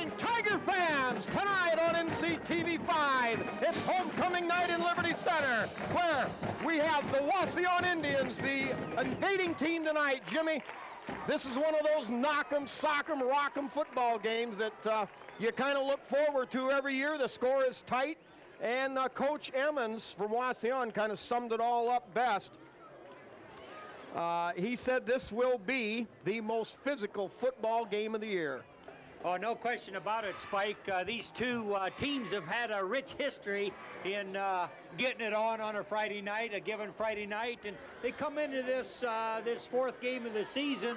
morning, Tiger fans! Tonight on NCTV5, it's homecoming night in Liberty Center, where we have the Wauseon Indians, the invading team tonight. Jimmy, this is one of those knock 'em, sock 'em, rock 'em football games that you kind of look forward to every year. The score is tight, and Coach Emmons from Wauseon kind of summed it all up best. He said this will be the most physical football game of the year. Oh, no question about it, Spike. These two teams have had a rich history in getting it on a Friday night, a given Friday night, and they come into this this fifth game of the season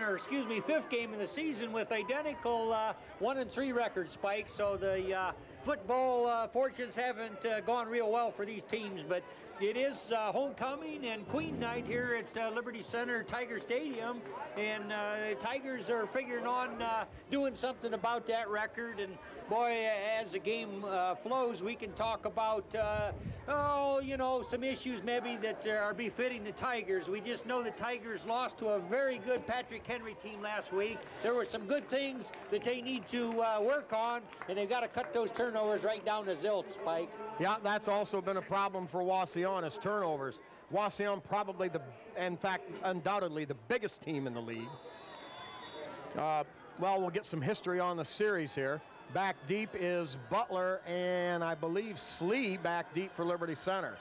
with identical 1-3 records, Spike. So the football fortunes haven't gone real well for these teams, but it is homecoming and Queen Night here at Liberty Center Tiger Stadium, and the Tigers are figuring on doing something about that record. And boy, as the game flows, we can talk about some issues maybe that are befitting the Tigers. We just know the Tigers lost to a very good Patrick Henry team last week. There were some good things that they need to work on, and they've got to cut those turnovers right down to zilch, Spike. Yeah, that's also been a problem for Wauseon, is turnovers. Wauseon probably undoubtedly the biggest team in the league. Well, we'll get some history on the series here. Back deep is Butler, and I believe Slee back deep for Liberty Center.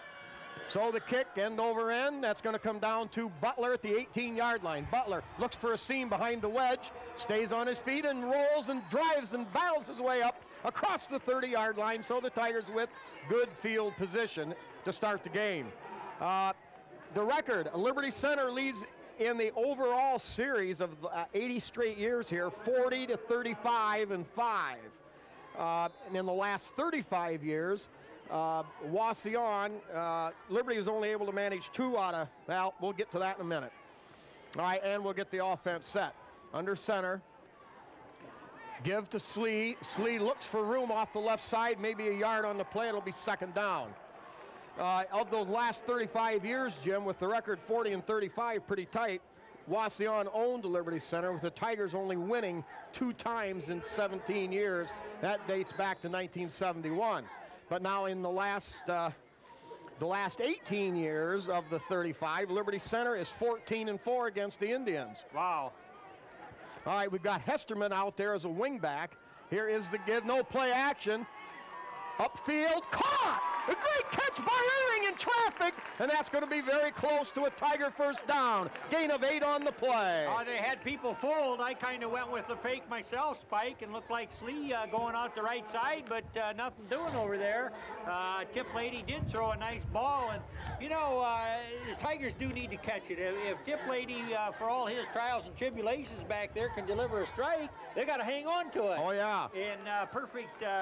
So the kick, end over end, that's going to come down to Butler at the 18-yard line. Butler looks for a seam behind the wedge, stays on his feet and rolls and drives and battles his way up across the 30-yard line, so the Tigers with good field position to start the game. The record, Liberty Center leads in the overall series of 80 straight years here, 40-35-5. And in the last 35 years, Wauseon, Liberty was only able to manage 2 out of, well, we'll get to that in a minute. All right, and we'll get the offense set. Under center, give to Slee. Slee looks for room off the left side, maybe a yard on the play. It'll be second down. Of those last 35 years, Jim, with the record 40-35 pretty tight, Wauseon owned Liberty Center, with the Tigers only winning 2 times in 17 years. That dates back to 1971. But now in the last 18 years of the 35, Liberty Center is 14-4 against the Indians. Wow. All right, we've got Hesterman out there as a wingback. Here is the give, no play action. Upfield, caught! A great catch by Irving in traffic, and that's going to be very close to a Tiger first down. Gain of 8 on the play. They had people fooled. I kind of went with the fake myself, Spike, and looked like Slee going out the right side, but nothing doing over there. Tip Lady did throw a nice ball, and the Tigers do need to catch it. If Tip Lady, for all his trials and tribulations back there, can deliver a strike, they got to hang on to it. Oh yeah. And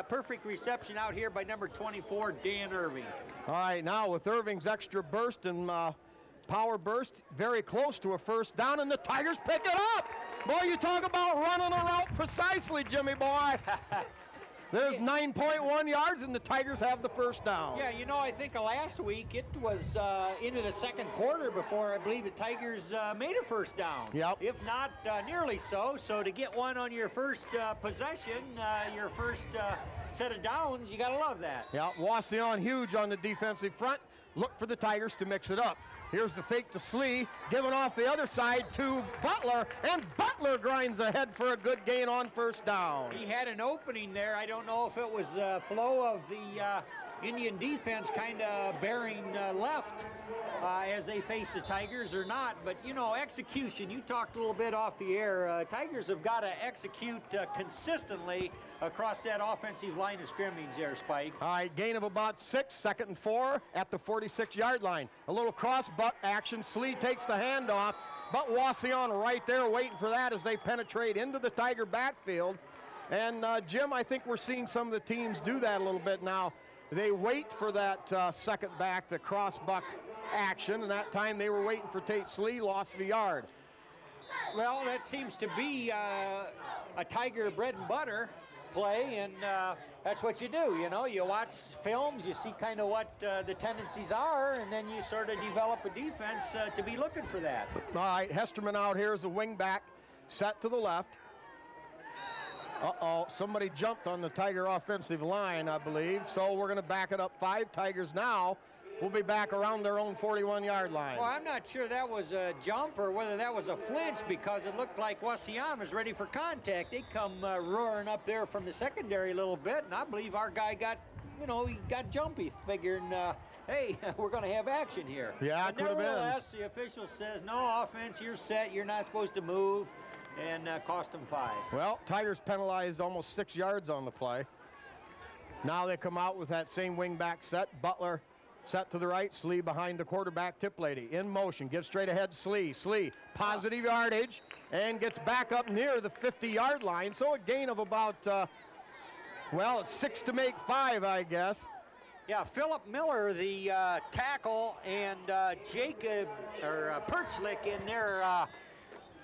perfect reception out here by number 24, Dan Irving. All right, now with Irving's extra burst and power burst, very close to a first down, and the Tigers pick it up. Boy, you talk about running a route precisely, Jimmy boy. There's 9.1 yards, and the Tigers have the first down. Yeah, I think last week it was into the second quarter before I believe the Tigers made a first down. Yep. If not nearly so. So to get one on your first possession, your first set of downs, you got to love that. Yeah, Wauseon huge on the defensive front. Look for the Tigers to mix it up. Here's the fake to Slee, given off the other side to Butler, and Butler grinds ahead for a good gain on first down. He had an opening there. I don't know if it was flow of the Indian defense kind of bearing left as they face the Tigers or not, but execution, you talked a little bit off the air. Tigers have got to execute consistently across that offensive line of scrimmage there, Spike. All right, gain of about 6, 2nd and 4 at the 46-yard line. A little cross butt action. Slee takes the handoff, but Wauseon right there waiting for that as they penetrate into the Tiger backfield. And Jim, I think we're seeing some of the teams do that a little bit now. They wait for that second back, the cross buck action, and that time they were waiting for Tate Slee, lost the yard. Well, that seems to be a Tiger bread and butter play, and that's what you do. You watch films, you see kind of what the tendencies are, and then you sort of develop a defense to be looking for that. All right, Hesterman out here is a wing back, set to the left. Uh-oh, somebody jumped on the Tiger offensive line, I believe. So we're going to back it up 5. Tigers now will be back around their own 41-yard line. Well, I'm not sure that was a jump or whether that was a flinch, because it looked like Wauseon was ready for contact. They come roaring up there from the secondary a little bit, and I believe our guy got, he got jumpy, figuring, hey, we're going to have action here. Yeah, it could have been. Nevertheless, the official says, no offense, you're set, you're not supposed to move, and cost them 5. Well, Tigers penalized almost 6 yards on the play. Now they come out with that same wingback set. Butler set to the right, Slee behind the quarterback, Tip Lady. In motion, gives straight ahead, Slee. Positive yardage, and gets back up near the 50-yard line. So a gain of about, it's 6 to make 5, I guess. Yeah, Philip Miller, the tackle, and Jacob, or Perchlick in there,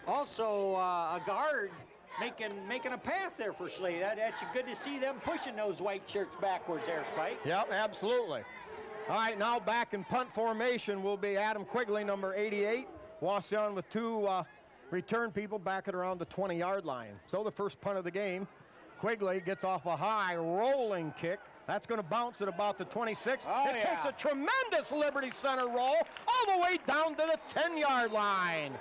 also a guard, making a path there for Slee. That's good to see them pushing those white shirts backwards there, Spike. Yep, absolutely. All right, now back in punt formation will be Adam Quigley, number 88. Wauseon with 2 return people back at around the 20-yard line. So the first punt of the game. Quigley gets off a high rolling kick. That's going to bounce at about the 26. It takes a tremendous Liberty Center roll all the way down to the 10-yard line.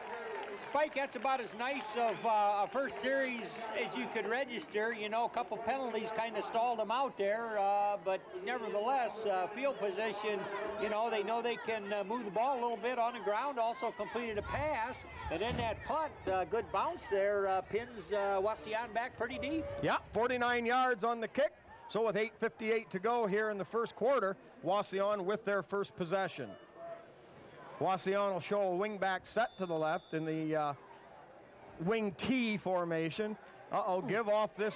Spike, that's about as nice of a first series as you could register. A couple penalties kind of stalled them out there, but nevertheless, field position, they know they can move the ball a little bit on the ground, also completed a pass, and then that punt, good bounce there, pins Wauseon back pretty deep. Yeah, 49 yards on the kick. So with 8:58 to go here in the first quarter, Wauseon with their first possession. Wauseon will show a wingback set to the left in the wing T formation. Give off this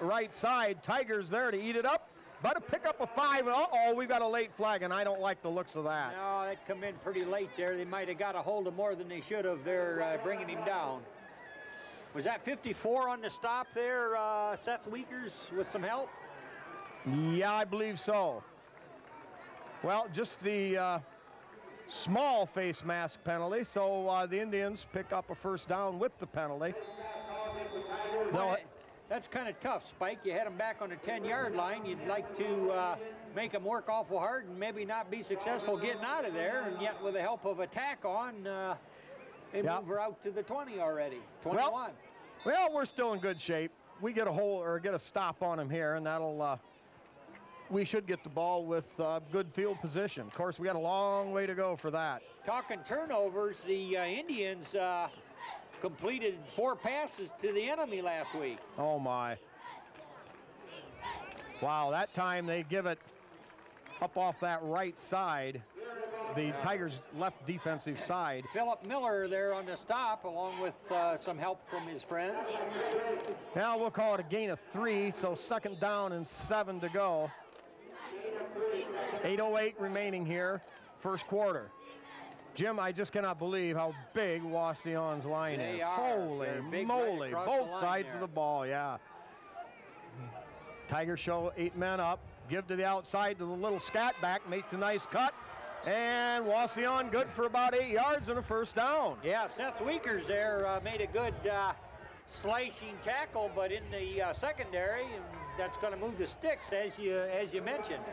right side. Tigers there to eat it up, but a pick up a 5. And we've got a late flag, and I don't like the looks of that. No, they'd come in pretty late there. They might have got a hold of more than they should have. They're bringing him down. Was that 54 on the stop there, Seth Weekers, with some help? Yeah, I believe so. Well, just the small face mask penalty, so the Indians pick up a first down with the penalty. That's kind of tough, Spike. You had them back on the 10-yard line. You'd like to make them work awful hard and maybe not be successful getting out of there, and yet with the help of a tack on, they move her out to the 20 already, 21. Well, we're still in good shape. We get a hole or get a stop on him here, and that'll we should get the ball with good field position. Of course, we got a long way to go for that. Talking turnovers, the Indians completed 4 passes to the enemy last week. Oh, my. Wow, that time they give it up off that right side, the Tigers' left defensive side. Philip Miller there on the stop, along with some help from his friends. Now we'll call it a gain of 3, so second down and 7 to go. 8:08 remaining here, first quarter. Jim, I just cannot believe how big Wauseon's line is. Holy moly, both sides of the ball, yeah. Tigers show 8 men up, give to the outside to the little scat back, make the nice cut, and Wauseon good for about 8 yards and a first down. Yeah, Seth Weekers there made a good slicing tackle, but in the secondary, and that's going to move the sticks, as you mentioned.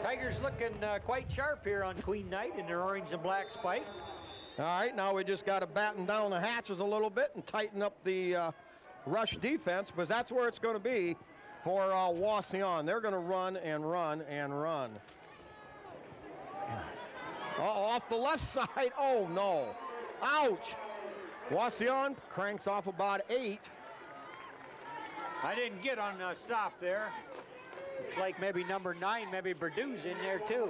Tigers looking quite sharp here on Queen Night in their orange and black Spike. All right, now we just got to batten down the hatches a little bit and tighten up the rush defense, because that's where it's going to be for Wauseon. They're going to run and run and run. Off the left side. Oh, no. Ouch. Wauseon cranks off about 8. I didn't get on the stop there. Looks like maybe number 9, maybe Purdue's in there too.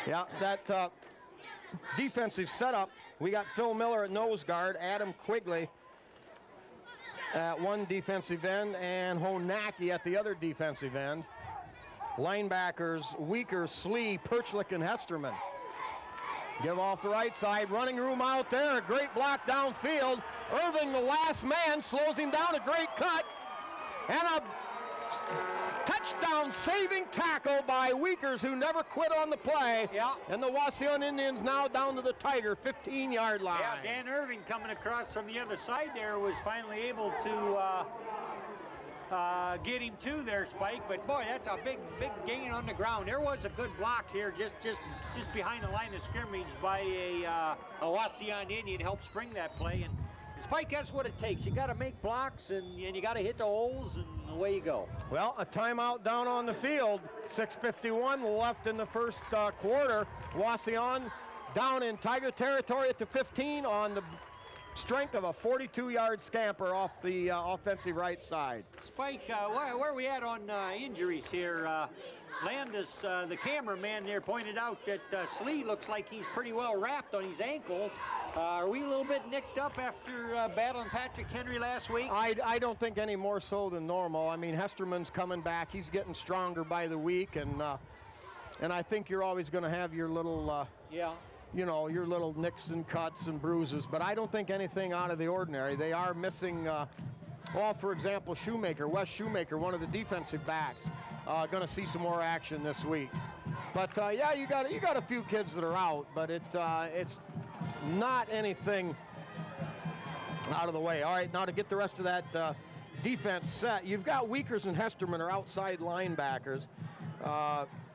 Yeah, that defensive setup, we got Phil Miller at nose guard, Adam Quigley at one defensive end, and Honaki at the other defensive end. Linebackers, Weaker, Slee, Perchlick, and Hesterman. Give off the right side, running room out there, a great block downfield. Irving, the last man, slows him down, a great cut, and a Touchdown saving tackle by Weekers, who never quit on the play. Yeah. And the Wauseon Indians now down to the Tiger 15-yard line. Yeah, Dan Irving coming across from the other side there was finally able to get him to there, Spike. But boy, that's a big gain on the ground. There was a good block here just behind the line of scrimmage by a Wauseon Indian, helped spring that play. And Spike, that's what it takes. You got to make blocks, and you got to hit the holes, and away you go. Well, a timeout down on the field. 6:51 left in the first quarter. Wauseon down in Tiger territory at the 15 on the strength of a 42-yard scamper off the offensive right side. Spike, where are we at on injuries here? Landis, the cameraman there, pointed out that Slee looks like he's pretty well wrapped on his ankles. Are we a little bit nicked up after battling Patrick Henry last week? I don't think any more so than normal. I mean, Hesterman's coming back. He's getting stronger by the week, and I think you're always going to have your little you know, your little nicks and cuts and bruises, but I don't think anything out of the ordinary. They are missing, well, for example, Wes Shoemaker, one of the defensive backs, going to see some more action this week. But yeah, you got a few kids that are out, but it's not anything out of the way. All right, now to get the rest of that defense set, you've got Weekers and Hesterman are outside linebackers.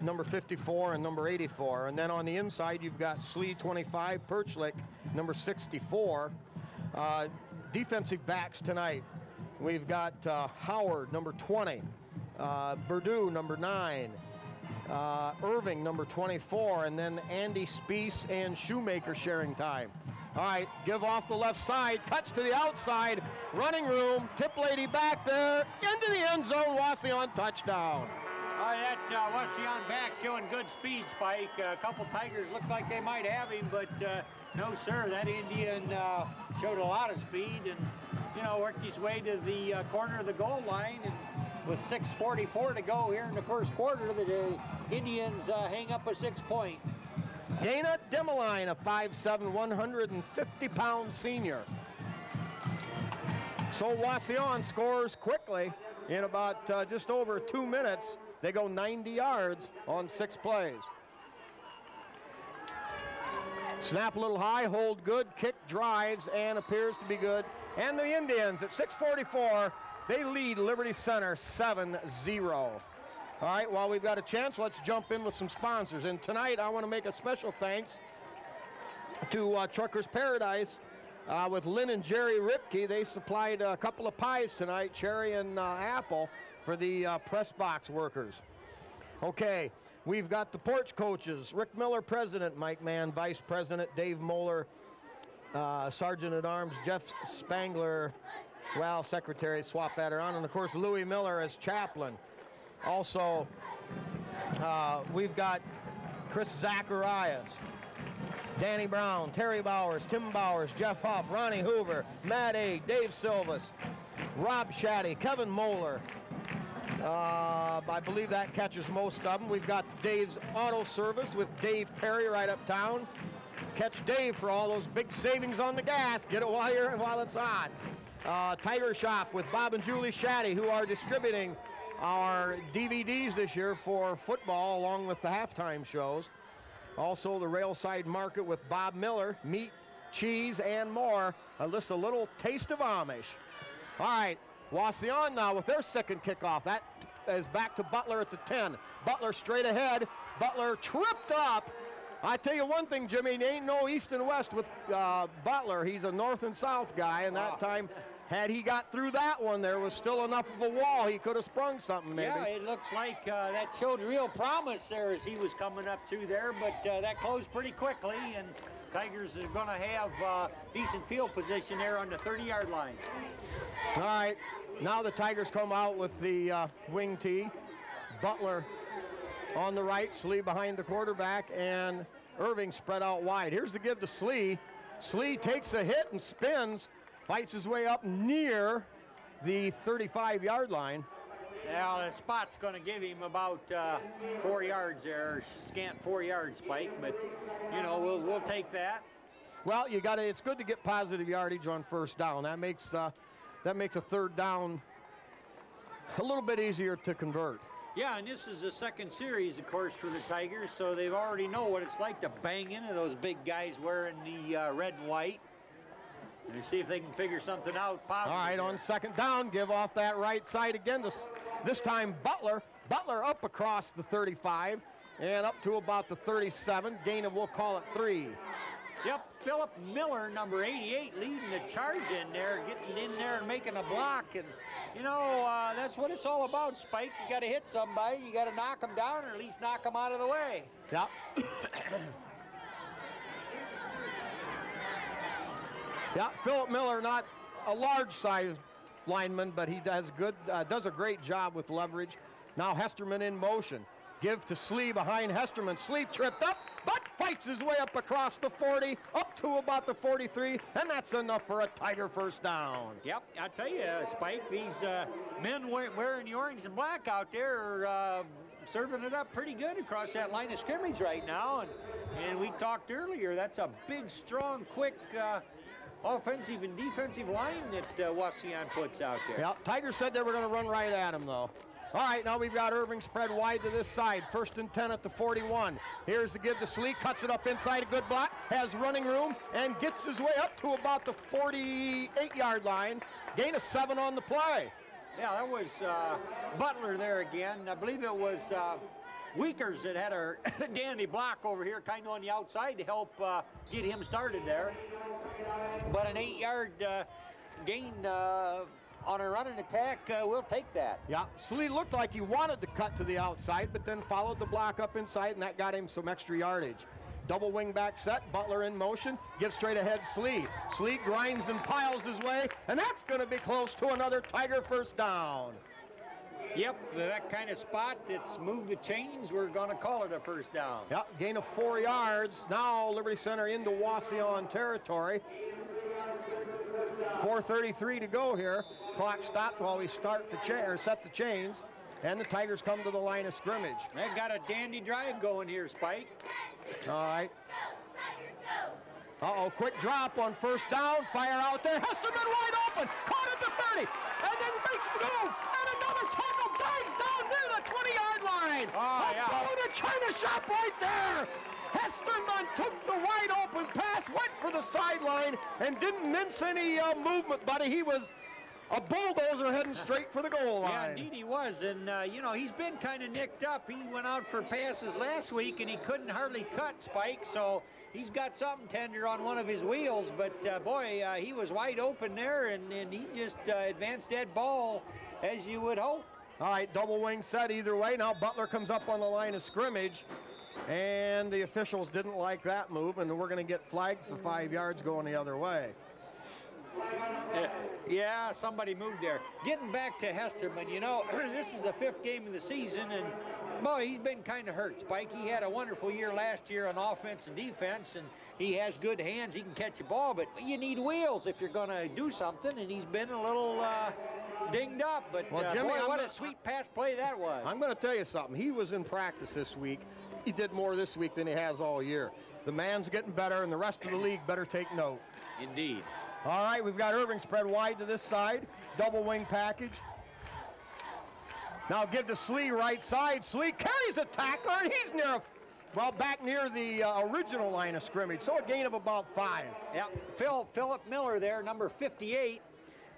Number 54 and number 84. And then on the inside, you've got Slee 25, Perchlik, number 64. Defensive backs tonight, we've got Howard, number 20, Purdue, number 9, Irving, number 24, and then Andy Speece and Shoemaker sharing time. All right, give off the left side, cuts to the outside, running room, tip lady back there, into the end zone, Wauseon touchdown. That Wauseon back showing good speed, Spike. A couple Tigers looked like they might have him, but no, sir. That Indian showed a lot of speed and, you know, worked his way to the corner of the goal line. And with 6:44 to go here in the first quarter, the Indians hang up a 6-point. Dana Demeline, a 5'7", 150-pound senior. So Wauseon scores quickly in about just over 2 minutes. They go 90 yards on 6 plays. Snap a little high, hold good, kick drives, and appears to be good. And the Indians at 6:44, they lead Liberty Center 7-0. All right, while we've got a chance, let's jump in with some sponsors. And tonight, I want to make a special thanks to Trucker's Paradise with Lynn and Jerry Ripke. They supplied a couple of pies tonight, cherry and apple, for the press box workers. Okay, we've got the porch coaches. Rick Miller, president. Mike Mann, vice president. Dave Moeller, sergeant at arms. Jeff Spangler, well, secretary, swap that around. And of course, Louis Miller as chaplain. Also, we've got Chris Zacharias, Danny Brown, Terry Bowers, Tim Bowers, Jeff Huff, Ronnie Hoover, Matt A., Dave Silvas, Rob Shaddy, Kevin Moeller. I believe that catches most of them. We've got Dave's Auto Service with Dave Perry right uptown. Catch Dave for all those big savings on the gas. Get it while it's hot. Tiger Shop with Bob and Julie Shaddy, who are distributing our DVDs this year for football along with the halftime shows. Also the Railside Market with Bob Miller, meat, cheese, and more. A little taste of Amish. All right, Wauseon now with their second kickoff. That is back to Butler at the 10. Butler straight ahead. Butler tripped up. I tell you one thing, Jimmy, there ain't no east and west with Butler. He's a north and south guy, and that time, had he got through that one, there was still enough of a wall. He could have sprung something, maybe. Yeah, it looks like that showed real promise there as he was coming up through there, but that closed pretty quickly, and Tigers are going to have decent field position there on the 30-yard line. All right, now the Tigers come out with the wing tee. Butler on the right, Slee behind the quarterback, and Irving spread out wide. Here's the give to Slee. Slee takes a hit and spins, fights his way up near the 35-yard line. Now the spot's going to give him about 4 yards there, scant 4 yards, Spike, but you know, we'll take that. Well, it's good to get positive yardage on first down. That makes a third down a little bit easier to convert. Yeah, and this is the second series, of course, for the Tigers, so they already know what it's like to bang into those big guys wearing the red and white. And see if they can figure something out positive. All right, here. on second down, give off that right side again. This time Butler up across the 35 and up to about the 37. Gain of, we'll call it 3. Yep, Philip Miller, number 88, leading the charge in there, getting in there and making a block. And, you know, that's what it's all about, Spike. You got to hit somebody. You got to knock them down or at least knock them out of the way. Yep. Yeah, Philip Miller, not a large-sized lineman, but he does a great job with leverage. Now Hesterman in motion. Give to Slee behind Hesterman. Slee tripped up, but fights his way up across the 40, up to about the 43, and that's enough for a Tiger first down. Yep, I tell you, Spike, these men wearing the orange and black out there are serving it up pretty good across that line of scrimmage right now. And we talked earlier, that's a big, strong, quick offensive and defensive line that Wauseon puts out there. Yeah, Tigers said they were going to run right at him, though. All right, now we've got Irving spread wide to this side. 1st and 10 at the 41. Here's the give to Slee. Cuts it up inside, a good block. Has running room and gets his way up to about the 48-yard line. Gain of 7 on the play. Yeah, that was Butler there again. I believe it was Weekers that had a dandy block over here kind of on the outside to help get him started there. But an 8-yard gain on a running attack, we'll take that. Yeah, Slee looked like he wanted to cut to the outside, but then followed the block up inside, and that got him some extra yardage. Double wing back set, Butler in motion, gives straight ahead Slee. Slee grinds and piles his way, and that's going to be close to another Tiger first down. Yep, that kind of spot, it's moved the chains, we're going to call it a first down. Yep, gain of 4 yards. Now Liberty Center into Wauseon territory. 4:33 to go here. Clock stopped while we set the chains, and the Tigers come to the line of scrimmage. They got a dandy drive going here, Spike. All right. Uh-oh, quick drop on first down. Fire out there. Hesterman wide open. Caught at the 30. And then makes the move. And another tackle dives down near the 20-yard line. Oh, yeah. Throwing a China shop right there. Hesterman took the wide open pass, went for the sideline, and didn't mince any movement, buddy. He was a bulldozer heading straight for the goal line. Yeah, indeed he was. And, you know, he's been kind of nicked up. He went out for passes last week, and he couldn't hardly cut, Spike. So he's got something tender on one of his wheels. But, boy, he was wide open there, and he just advanced that ball as you would hope. All right, double wing set either way. Now Butler comes up on the line of scrimmage. And the officials didn't like that move, and we're going to get flagged for 5 yards going the other way. Yeah, somebody moved there. Getting back to Hesterman, you know, this is the 5th game of the season, and, boy, he's been kind of hurt, Spike. He had a wonderful year last year on offense and defense, and he has good hands. He can catch a ball, but you need wheels if you're going to do something, and he's been a little dinged up. But, well, Jimmy, boy, what a sweet pass play that was. I'm going to tell you something. He was in practice this week. He did more this week than he has all year. The man's getting better, and the rest of the league better take note. Indeed. All right, we've got Irving spread wide to this side. Double wing package. Now give to Slee right side. Slee carries a tackler, and he's back near the original line of scrimmage, so a gain of about 5. Yeah, Philip Miller there, number 58,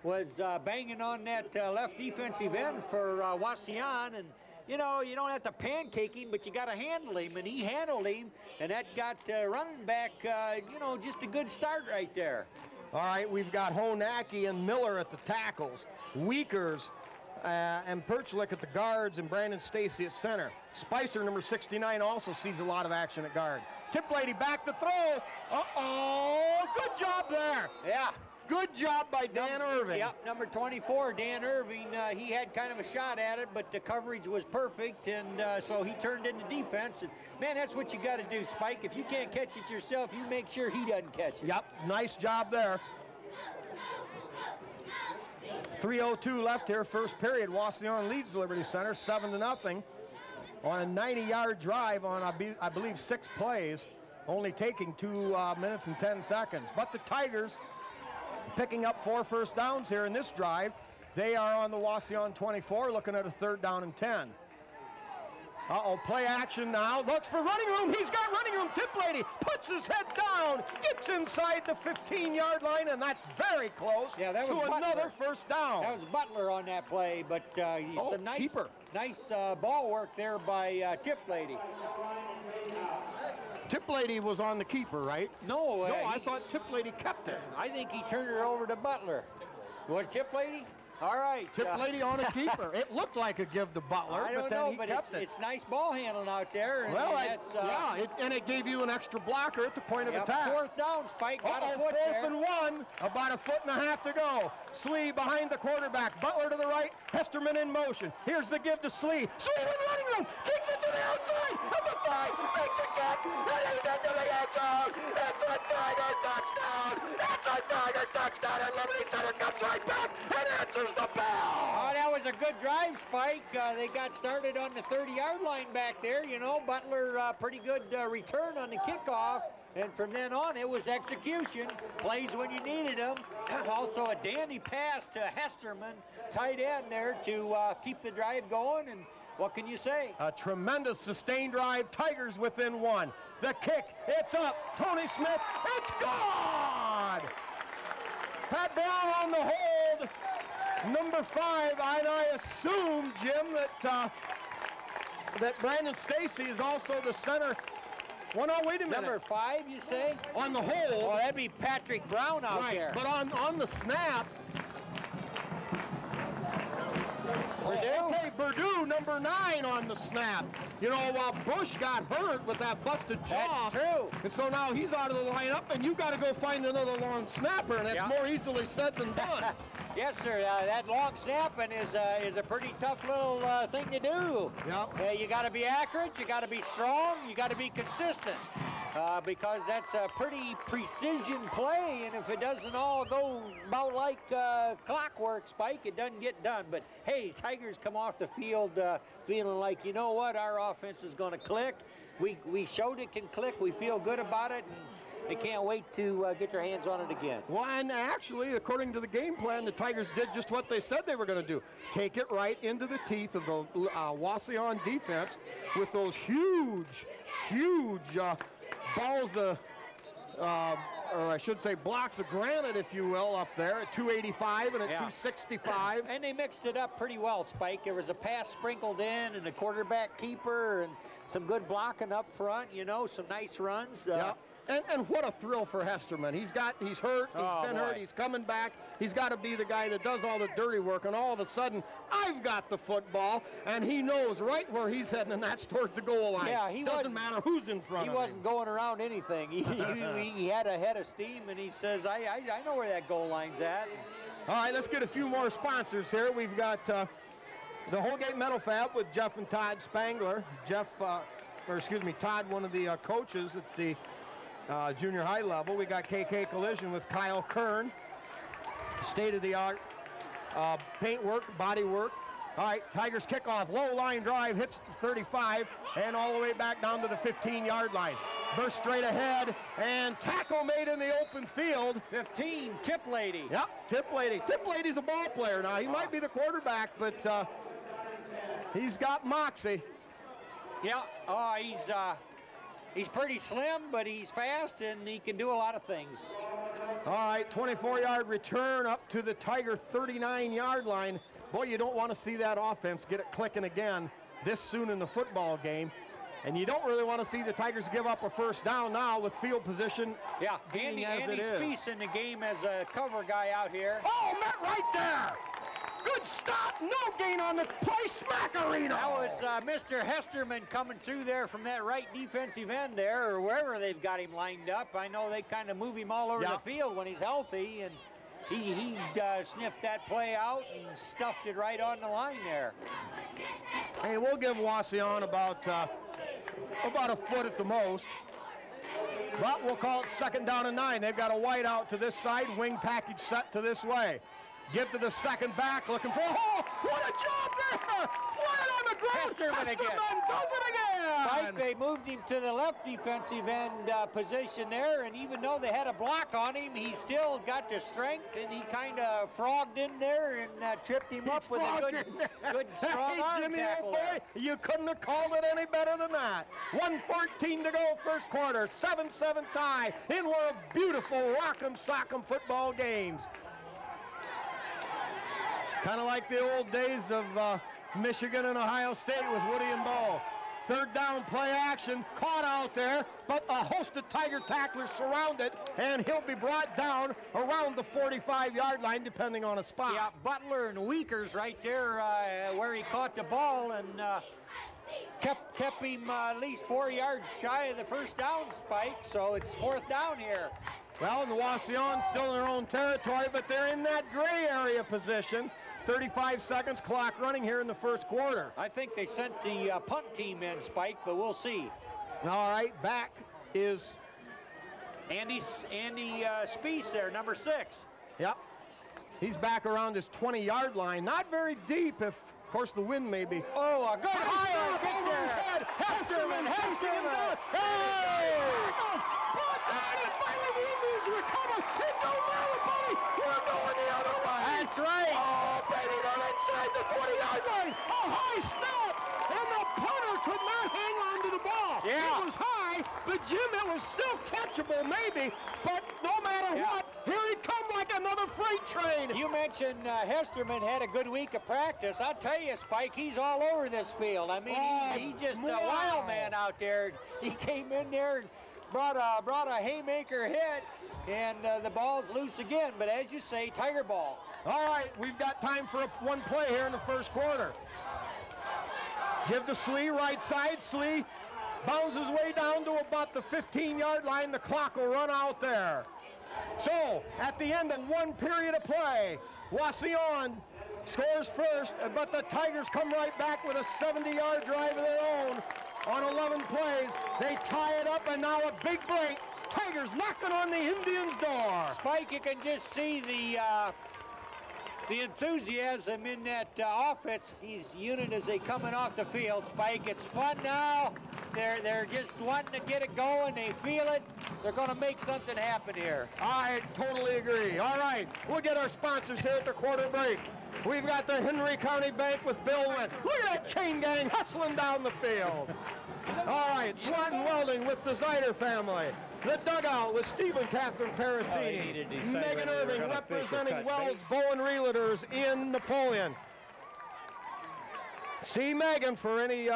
was banging on that left defensive end for Wauseon, and you know, you don't have to pancake him, but you got to handle him, and he handled him, and that got running back, you know, just a good start right there. All right, we've got Honacki and Miller at the tackles, Weekers and Perchlik at the guards, and Brandon Stacy at center. Spicer, number 69, also sees a lot of action at guard. Tip lady back to throw. Uh-oh, good job there. Yeah. Good job by Dan Irving. Yep, number 24, Dan Irving. He had kind of a shot at it, but the coverage was perfect, and so he turned into defense. And, man, that's what you got to do, Spike. If you can't catch it yourself, you make sure he doesn't catch it. Yep, nice job there. 3:02 left here, first period. Wauseon leads Liberty Center 7-0 on a 90-yard drive on, I believe, 6 plays, only taking 2 minutes and 10 seconds. But the Tigers picking up 4 first downs here in this drive. They are on the Wauseon 24, looking at a 3rd down and 10. Play action now. Looks for running room. He's got running room. Tiplady puts his head down, gets inside the 15-yard line, and that's very close to another first down. That was Butler on that play, but some nice ball work there by Tiplady. Tiplady was on the keeper, right? No, I thought Tiplady kept it. I think he turned it over to Butler. What, Tiplady? All right. Tiplady on a keeper. It looked like a give to Butler, but then he kept it. It's nice ball handling out there. And, well, and it gave you an extra blocker at the point of attack. 4th down, Spike. Got a foot 4th and 1. About a 1.5 feet to go. Slee behind the quarterback. Butler to the right. Hesterman in motion. Here's the give to Slee. Slee in running room. Kicks it to the outside of the 5. Makes a catch. And he's into the end zone. It's a Tiger touchdown. It's a Tiger touchdown. And Liberty Center comes right back and answers the bell. Oh, that was a good drive, Spike. They got started on the 30-yard line back there. You know, Butler, pretty good return on the kickoff. And from then on, it was execution. Plays when you needed them. Also a dandy pass to Hesterman, tight end there, to keep the drive going. And what can you say? A tremendous sustained drive. Tigers within 1. The kick, it's up. Tony Smith, it's gone! Pat Brown on the hold. Number 5, and I assume, Jim, that Brandon Stacy is also the center. Well, no, wait a minute. Number 5, you say? On the hold. Oh, that'd be Patrick Brown out there. But on the snap. Purdue? Okay, Purdue, number 9 on the snap. You know, while Bush got hurt with that busted jaw. That's true. And so now he's out of the lineup, and you got to go find another long snapper, and that's more easily said than done. Yes, sir. That long snapping is a pretty tough little thing to do. Yep. You got to be accurate. You got to be strong. You got to be consistent. Because that's a pretty precision play, and if it doesn't all go about like clockwork, Spike, it doesn't get done. But hey, Tigers come off the field feeling like, you know what, our offense is going to click. We showed it can click. We feel good about it, and they can't wait to get their hands on it again. Well, and actually, according to the game plan, the Tigers did just what they said they were going to do. Take it right into the teeth of the Wauseon defense with those huge balls of, or I should say blocks of granite, if you will, up there at 285 and at 265. And they mixed it up pretty well, Spike. There was a pass sprinkled in and a quarterback keeper and some good blocking up front, you know, some nice runs. And what a thrill for Hesterman. He's hurt, he's been hurt, he's coming back. He's got to be the guy that does all the dirty work, and all of a sudden, I've got the football, and he knows right where he's heading, and that's towards the goal line. Yeah, doesn't matter who's in front of him. He wasn't going around anything. He had a head of steam, and he says, I know where that goal line's at. All right, let's get a few more sponsors here. We've got the Holgate Metal Fab with Jeff and Todd Spangler. Todd, one of the coaches at the junior high level. We got KK Collision with Kyle Kern. State-of-the-art paint work, body work. All right, Tigers kickoff, low line drive, hits the 35, and all the way back down to the 15-yard line. Burst straight ahead, and tackle made in the open field. 15, Tiplady. Yep, Tiplady. Tiplady's a ball player now. He might be the quarterback, but he's got moxie. Yeah, he's pretty slim, but he's fast, and he can do a lot of things. All right, 24-yard return up to the Tiger 39-yard line. Boy, you don't want to see that offense get it clicking again this soon in the football game. And you don't really want to see the Tigers give up a first down now with field position. Yeah, Andy Speece in the game as a cover guy out here. Oh, met right there. Good stop, no gain on the play, smackarino. That was Mr. Hesterman coming through there from that right defensive end there, or wherever they've got him lined up. I know they kind of move him all over the field when he's healthy, and he sniffed that play out and stuffed it right on the line there. Hey, we'll give Wauseon about a foot at the most. But we'll call it 2nd down and 9. They've got a wide out to this side, wing package set to this way. Give to the second back, looking for, oh, what a job there! Flat on the ground, Hesterman again. does it again! Spike, they moved him to the left defensive end position there, and even though they had a block on him, he still got the strength, and he kind of frogged in there and tripped him up with a good strong arm Jimmy, tackle oh boy, there. you couldn't have called it any better than that. 1:14 to go first quarter, 7-7 tie in one of beautiful rock'em sock'em football games. Kind of like the old days of Michigan and Ohio State with Woody and Bo. Third down play action, caught out there, but a host of Tiger tacklers surround it, and he'll be brought down around the 45-yard line, depending on a spot. Yeah, Butler and Weekers right there where he caught the ball and kept him at least 4 yards shy of the first down, Spike, so it's fourth down here. Well, and the Wauseon still in their own territory, but they're in that gray area position. 35 seconds, clock running here in the first quarter. I think they sent the punt team in, Spike, but we'll see. All right, back is Andy Speece there, number 6. Yep. He's back around his 20-yard line. Not very deep, if, of course, the wind may be. Oh, a good high over his head. Hesterman. Hey! Brought down, and finally the Indians recover. It don't matter, buddy. We're going the other way. That's right. Oh, baby, they're inside the 20-yard line. A high snap, and the punter could not hang on to the ball. Yeah. It was high, but Jim, it was still catchable, maybe. But no matter what, here he come like another freight train. You mentioned Hesterman had a good week of practice. I'll tell you, Spike, he's all over this field. I mean, he's just a wild man out there. He came in there and brought a haymaker hit, and the ball's loose again. But as you say, Tiger ball. All right, we've got time for one play here in the first quarter. Give to Slee, right side. Slee bounds his way down to about the 15-yard line. The clock will run out there. So, at the end of one period of play, Wauseon scores first, but the Tigers come right back with a 70-yard drive of their own on 11 plays. They tie it up, and now a big break. Tigers knocking on the Indians' door. Spike, you can just see the enthusiasm in that offense unit as they coming off the field. Spike, it's fun now. They're just wanting to get it going. They feel it. They're going to make something happen here. I totally agree. All right, we'll get our sponsors here at the quarter break. We've got the Henry County Bank with Bill Wendt. Look at that chain gang hustling down the field. All right, Swanton Welding with the Zeider family. The Dugout with Steve and Catherine Parasini. Megan Irving representing Wells Bowen Realtors in Napoleon. See Megan for any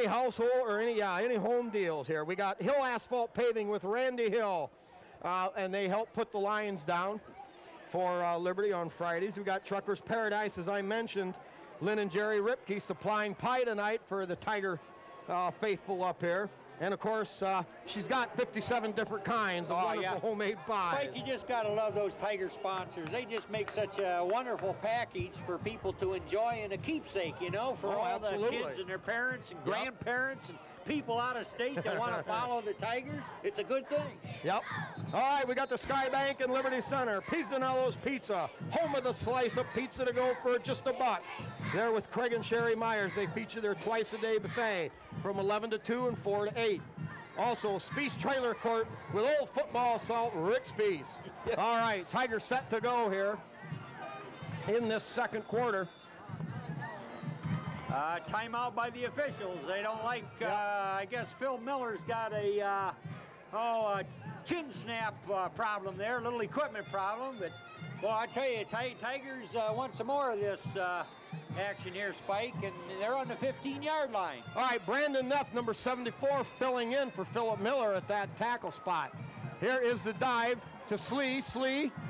household or any home deals here. We got Hill Asphalt Paving with Randy Hill, and they help put the lines down for Liberty on Fridays. We got Truckers Paradise, as I mentioned. Lynn and Jerry Ripke supplying pie tonight for the Tiger faithful up here. And, of course, she's got 57 different kinds of wonderful homemade pies. Mike, you just got to love those Tiger sponsors. They just make such a wonderful package for people to enjoy and a keepsake, you know, for all the kids and their parents and grandparents and people out of state that want to follow the Tigers. It's a good thing. Yep. All right, we got the Sky Bank and Liberty Center. Pizzanello's Pizza, home of the slice of pizza to go for just $1. There with Craig and Sherry Myers. They feature their twice-a-day buffet from 11 to 2 and 4 to 8. Also, Speece Trailer Court with old football salt, Rick Speece. All right, Tigers set to go here in this second quarter. Timeout by the officials. They don't like, I guess Phil Miller's got a chin snap problem there, a little equipment problem. But, well, I tell you, Tigers want some more of this action here, Spike, and they're on the 15-yard line. All right, Brandon Neff, number 74, filling in for Philip Miller at that tackle spot. Here is the dive to Slee.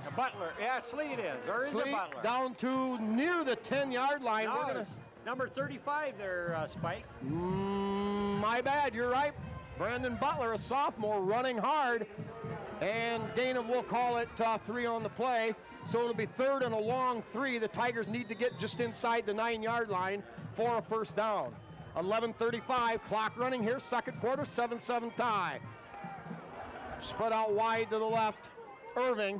A Butler. Yeah, Slee it is. Or is it Butler? Down to near the 10-yard line. No, number 35 there, Spike. My bad, you're right. Brandon Butler, a sophomore, running hard. And Gainham will call it 3 on the play. So it'll be third and a long 3. The Tigers need to get just inside the 9-yard line for a first down. 11:35, clock running here, second quarter, 7-7 tie. Spread out wide to the left, Irving.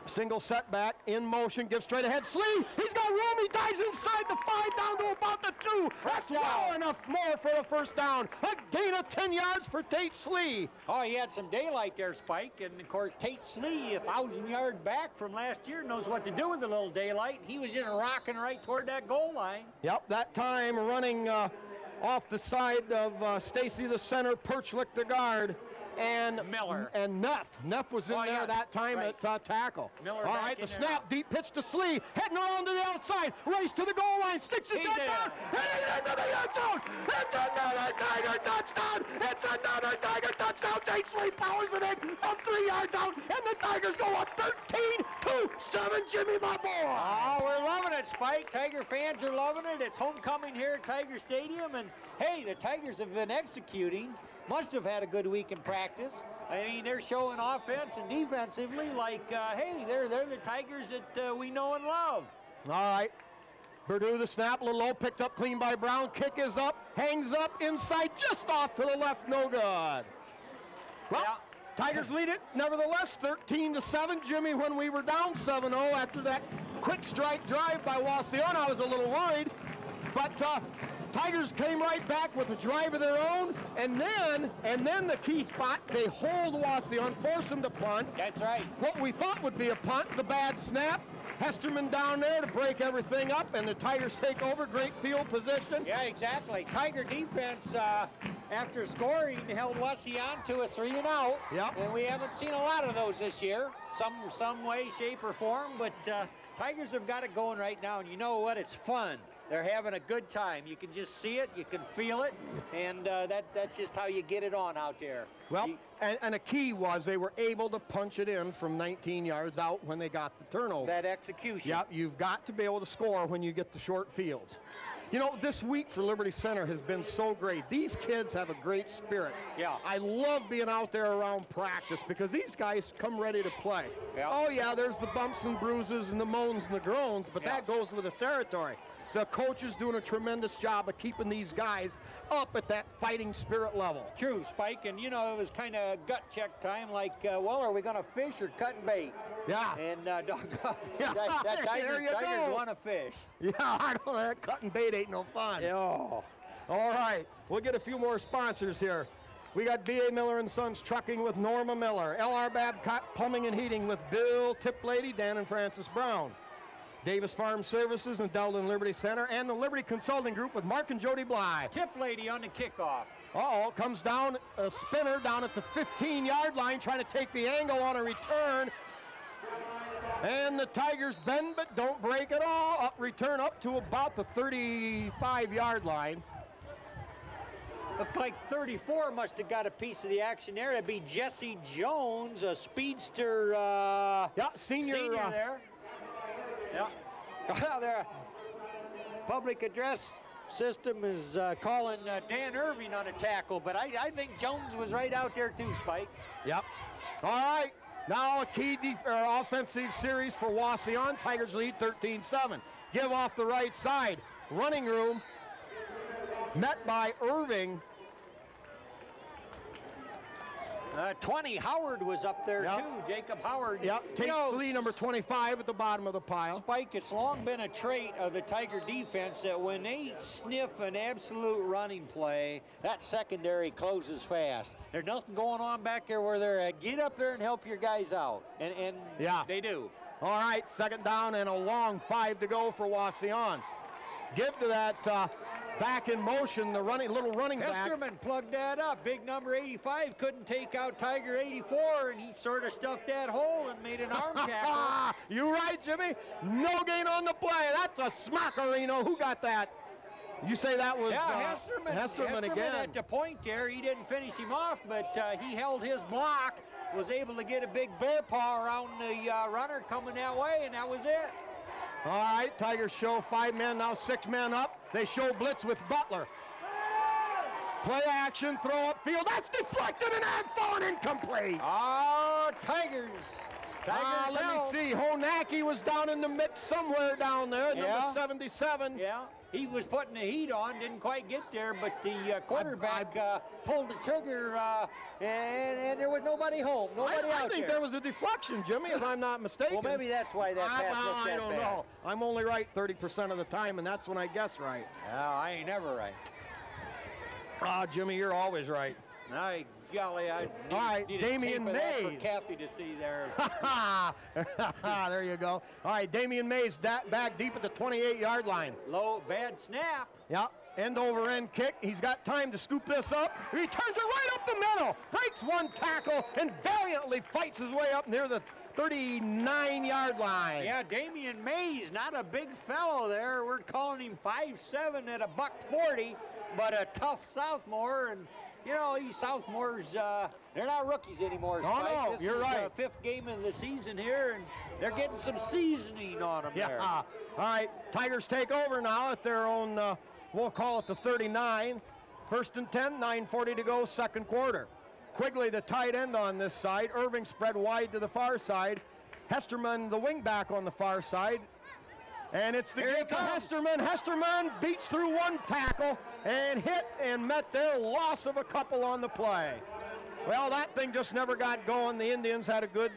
Single setback, in motion, gives straight ahead. Slee, he's got room, he dives inside the 5 down to about the 2. That's well enough more for the first down. A gain of 10 yards for Tate Slee. Oh, he had some daylight there, Spike. And, of course, Tate Slee, 1,000 yards back from last year, knows what to do with a little daylight. He was just rocking right toward that goal line. Yep, that time running off the side of Stacy, the center, Perchlick, the guard. And Miller. And Neff was in there that time at tackle. Miller all right, the snap, deep pitch to Slee, heading around to the outside, race to the goal line, sticks his head down, and he's into the end zone. It's another Tiger touchdown. It's another Tiger touchdown. Tate Slee powers it in from 3 yards out, and the Tigers go up 13-7. Jimmy, my boy. Oh, we're loving it, Spike. Tiger fans are loving it. It's homecoming here at Tiger Stadium, and hey, the Tigers have been executing. Must have had a good week in practice. I mean, they're showing offense and defensively like, hey, they're the Tigers that we know and love. All right. Purdue the snap, a little low, picked up clean by Brown. Kick is up, hangs up inside, just off to the left, no good. Well, Tigers lead it, nevertheless, 13-7. Jimmy, when we were down 7-0 after that quick strike drive by Wauseon, I was a little worried. But Tigers came right back with a drive of their own, and then the key spot, they hold Wauseon, force them to punt. That's right. What we thought would be a punt, the bad snap. Hesterman down there to break everything up, and the Tigers take over. Great field position. Yeah, exactly. Tiger defense, after scoring, held Wauseon to a 3-and-out. Yep. And we haven't seen a lot of those this year, some way, shape, or form. But Tigers have got it going right now, and you know what? It's fun. They're having a good time. You can just see it, you can feel it, and that's just how you get it on out there. Well, and a key was they were able to punch it in from 19 yards out when they got the turnover. That execution. Yep, you've got to be able to score when you get the short fields. You know, this week for Liberty Center has been so great. These kids have a great spirit. Yeah. I love being out there around practice because these guys come ready to play. Yeah. Oh, yeah, there's the bumps and bruises and the moans and the groans, but that goes with the territory. The coach is doing a tremendous job of keeping these guys up at that fighting spirit level. True, Spike, and you know, it was kind of gut check time, like, well, are we going to fish or cut bait? Yeah. And doggone, Yeah, that Tigers want to fish. Yeah, I know that cutting bait ain't no fun. Oh. All right, we'll get a few more sponsors here. We got B.A. Miller & Sons Trucking with Norma Miller, L.R. Babcock Plumbing and Heating with Bill Tiplady, Dan and Francis Brown, Davis Farm Services and Delton Liberty Center, and the Liberty Consulting Group with Mark and Jody Bly. Tip lady on the kickoff. Uh-oh, comes down, a spinner down at the 15-yard line, trying to take the angle on a return. And the Tigers bend but don't break at all. Return up to about the 35-yard line. Looked like 34 must have got a piece of the action there. That'd be Jesse Jones, a speedster. Senior there. Yeah. Well, their public address system is calling Dan Irving on a tackle, but I think Jones was right out there too, Spike. Yep. All right. Now a key offensive series for Wauseon. Tigers lead 13-7. Give off the right side. Running room met by Irving. 20, Howard was up there too, Jacob Howard. Yep, Tate Slee, number 25 at the bottom of the pile. Spike, it's long been a trait of the Tiger defense that when they sniff an absolute running play, that secondary closes fast. There's nothing going on back there where they're get up there and help your guys out, and they do. All right, second down and a long 5 to go for Wauseon. Give to that back in motion, the little running back. Hesterman plugged that up. Big number 85 couldn't take out Tiger 84, and he sort of stuffed that hole and made an arm tackle. You right, Jimmy? No gain on the play. That's a smockerino. Who got that? You say that was Hesterman again. At the point there, he didn't finish him off, but he held his block, was able to get a big bear paw around the runner coming that way, and that was it. All right, Tigers show 5 men, now 6 men up. They show blitz with Butler. Play action, throw up field. That's deflected and fallen incomplete. Oh, Tigers Tigers let held. me see. Honacki was down in the mix somewhere down there, number 77. Yeah, he was putting the heat on, didn't quite get there, but the quarterback pulled the trigger, and there was nobody home, nobody out there. I think there was a deflection, Jimmy, if I'm not mistaken. Well, maybe that's why that pass looked that I don't bad. know. I'm only right 30% of the time, and that's when I guess right. I ain't never right. Jimmy, you're always right. Ay, golly, I need Damian a tape of that Mays. for Kathy to see there. There you go. All right, Damian Mays back deep at the 28-yard line. Low, bad snap. Yep, end-over-end kick. He's got time to scoop this up. He turns it right up the middle, breaks one tackle, and valiantly fights his way up near the 39-yard line. Yeah, Damian Mays, not a big fellow there. We're calling him 5'7" at $140, but a tough sophomore. And you know, these sophomores, they're not rookies anymore, Spike. No, this you're is right. the 5th game of the season here, and they're getting some seasoning on them there. All right, Tigers take over now at their own, we'll call it the 39. 1st and 10, 9:40 to go, second quarter. Quigley, the tight end on this side. Irving spread wide to the far side. Hesterman, the wingback on the far side. And it's the kick of Hesterman. Hesterman beats through one tackle and hit and met their loss of a couple on the play. Well, that thing just never got going. The Indians had a good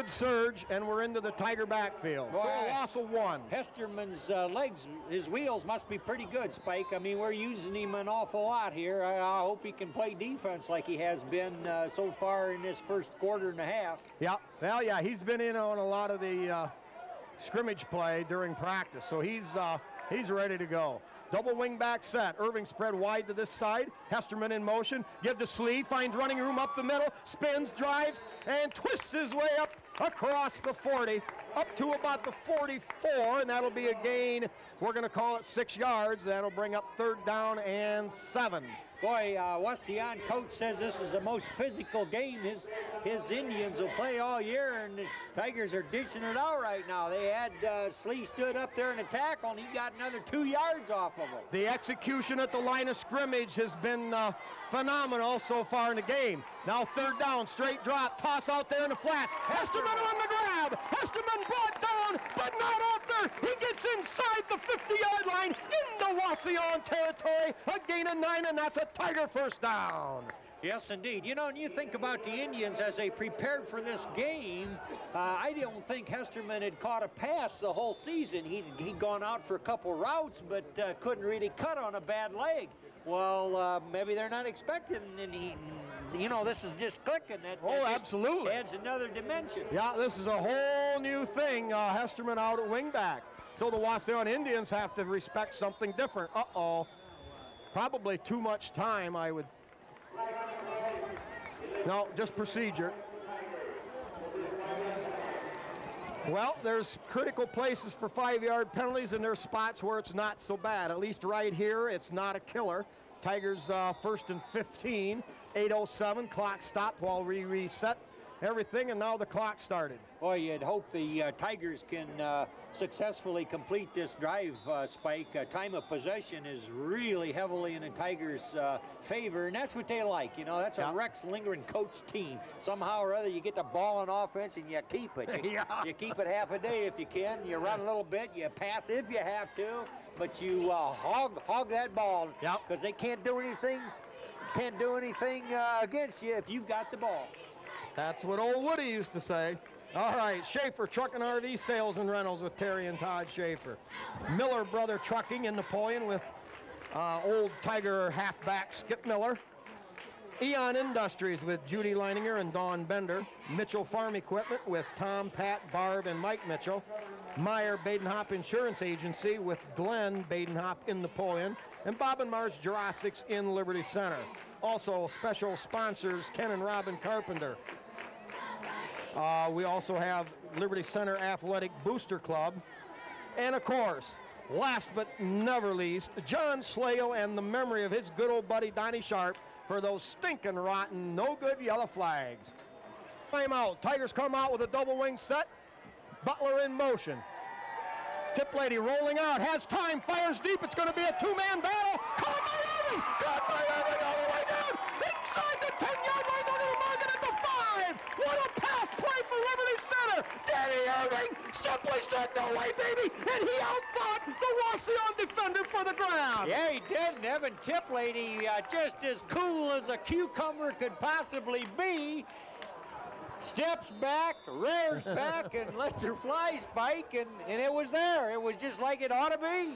surge, and we're into the Tiger backfield. Boy, so a loss of one. Hesterman's legs, his wheels must be pretty good, Spike. I mean, we're using him an awful lot here. I hope he can play defense like he has been so far in this first quarter and a half. Yeah, well, yeah, he's been in on a lot of the scrimmage play during practice, so he's ready to go. Double wing back set. Irving spread wide to this side. Hesterman in motion. Give to Slee. Finds running room up the middle. Spins, drives, and twists his way up across the 40. Up to about the 44, and that'll be a gain. We're going to call it 6 yards. That'll bring up 3rd down and 7. Boy, Wauseon coach says this is the most physical game his Indians will play all year, and the Tigers are dishing it out right now. They had Slee stood up there in a tackle, and he got another 2 yards off of him. The execution at the line of scrimmage has been phenomenal so far in the game. Now 3rd down, straight drop, toss out there in the flats. Hesterman on the grab. Hesterman brought down, but not out there. He gets inside the 50-yard line into Wauseon territory. A gain of 9, and that's a Tiger first down. Yes, indeed. You know, when you think about the Indians as they prepared for this game, I don't think Hesterman had caught a pass the whole season. He'd gone out for a couple routes, but couldn't really cut on a bad leg. Well, maybe they're not expecting, and you know, this is just clicking. Absolutely. Adds another dimension. Yeah, this is a whole new thing. Hesterman out at wingback. So the Wauseon Indians have to respect something different. Uh-oh. Probably too much time, I would. No, just procedure. Well, there's critical places for 5-yard penalties, and there's spots where it's not so bad. At least right here, it's not a killer. Tigers 1st and 15, 8:07, clock stopped while we reset everything, and now the clock started. Boy, you'd hope the Tigers can successfully complete this drive, Spike. Time of possession is really heavily in the Tigers' favor, and that's what they like. You know, that's a Rex Lindgren coach team. Somehow or other, you get the ball on offense and you keep it. You keep it half a day if you can. You run a little bit, you pass if you have to, but you hog that ball because they can't do anything against you if you've got the ball. That's what old Woody used to say. All right, Schaefer Truck and RV Sales and Rentals with Terry and Todd Schaefer. Miller Brother Trucking in Napoleon with old Tiger halfback Skip Miller. Eon Industries with Judy Leininger and Dawn Bender. Mitchell Farm Equipment with Tom, Pat, Barb, and Mike Mitchell. Meyer Badenhop Insurance Agency with Glenn Badenhop in Napoleon. And Bob and Marge Jurassics in Liberty Center. Also, special sponsors, Ken and Robin Carpenter. We also have Liberty Center Athletic Booster Club. And of course, last but never least, John Slagle and the memory of his good old buddy Donnie Sharp for those stinking rotten, no good yellow flags. Time out. Tigers come out with a double wing set. Butler in motion. Tip lady rolling out, has time, fires deep. It's going to be a 2-man battle. Caught by Irving! Caught by Irving all the way down! Inside the 10-yard line, under the market at the 5! What a pass play for for Liberty Center. Danny Irving simply said, no way, baby, and he outfought the Wauseon defender for the ground. Yeah, he did. And Evan Tiplady, just as cool as a cucumber could possibly be, steps back, rears back, and lets her fly, Spike, and it was there. It was just like it ought to be.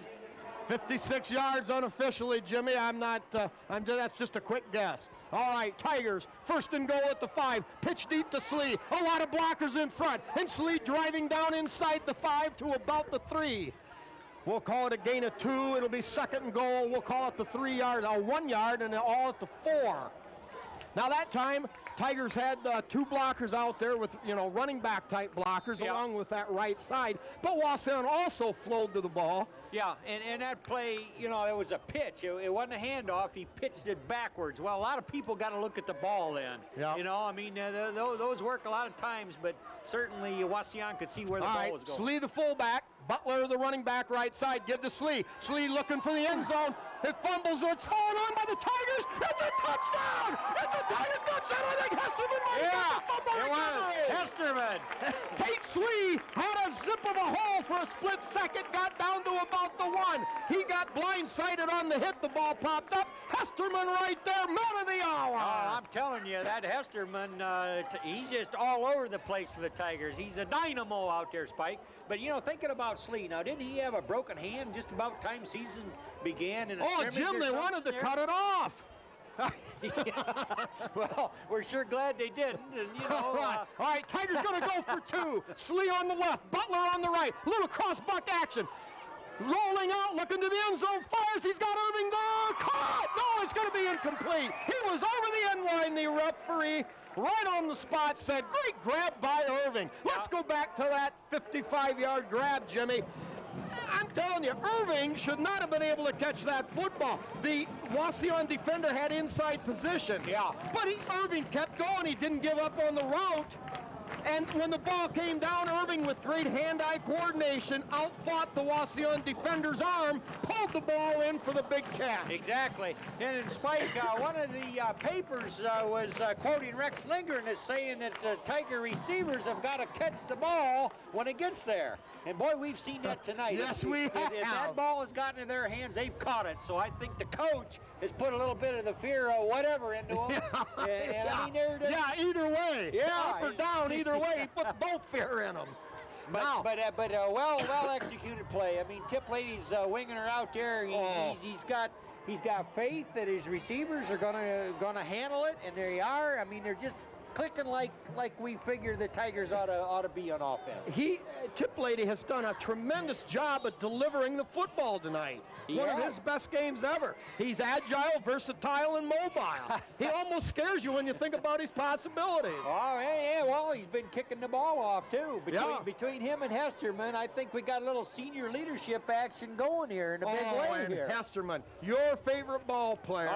56 yards unofficially, Jimmy. That's just a quick guess. All right, Tigers, first and goal at the 5. Pitch deep to Slee. A lot of blockers in front. And Slee driving down inside the 5 to about the 3. We'll call it a gain of 2. It'll be second and goal. We'll call it the 3 yard, 1 yard, and all at the 4. Now that time, Tigers had 2 blockers out there with, running back type blockers along with that right side. But Wauseon also flowed to the ball. Yeah, and that play, it was a pitch. It wasn't a handoff. He pitched it backwards. Well, a lot of people got to look at the ball then. Yeah. Those work a lot of times, but certainly Wauseon could see where the ball was going. Slee the fullback. Butler, the running back, right side. Give to Slee. Slee looking for the end zone. It fumbles. It's fallen on by the Tigers. It's a touchdown. It's a Tiger touchdown. I think Hesterman might have the fumble recovery. Hesterman. Tate Slee had a zip of a hole for a split second. Got down to about the 1. He got blindsided on the hit. The ball popped up. Hesterman right there. Man of the hour. Oh, I'm telling you, that Hesterman, he's just all over the place for the Tigers. He's a dynamo out there, Spike. But, thinking about Slee, now, didn't he have a broken hand just about time season began? In a Jim, they wanted to cut it off. Well, we're sure glad they didn't. And, All right, Tigers going to go for 2. Slee on the left, Butler on the right. Little cross-buck action. Rolling out, looking to the end zone, fires. He's got Irving there. Caught! No, it's going to be incomplete. He was over the end line. The referee right on the spot said, great grab by Irving. Let's go back to that 55-yard grab, Jimmy. I'm telling you, Irving should not have been able to catch that football. The Wauseon defender had inside position. Yeah. But Irving kept going. He didn't give up on the route. And when the ball came down, Irving, with great hand-eye coordination, outfought the Wauseon defender's arm, pulled the ball in for the big catch. Exactly. And Spike, one of the papers was quoting Rex Lindgren as saying that the Tiger receivers have got to catch the ball when it gets there. And boy, we've seen that tonight. Yes, we have. If that ball has gotten in their hands, they've caught it. So I think the coach has put a little bit of the fear of whatever into them. I mean, either way. Yeah. Up or down, either way, he puts both fear in them. But well executed play. I mean, Tiplady's winging her out there. He's got faith that his receivers are gonna handle it, and there you are. I mean, they're just clicking like we figure the Tigers ought to be on offense. Tiplady has done a tremendous job at delivering the football tonight. One of his best games ever. He's agile, versatile, and mobile. He almost scares you when you think about his possibilities. Oh, yeah, well, he's been kicking the ball off, too. Between him and Hesterman, I think we got a little senior leadership action going here in a big way here. Hesterman, your favorite ball player.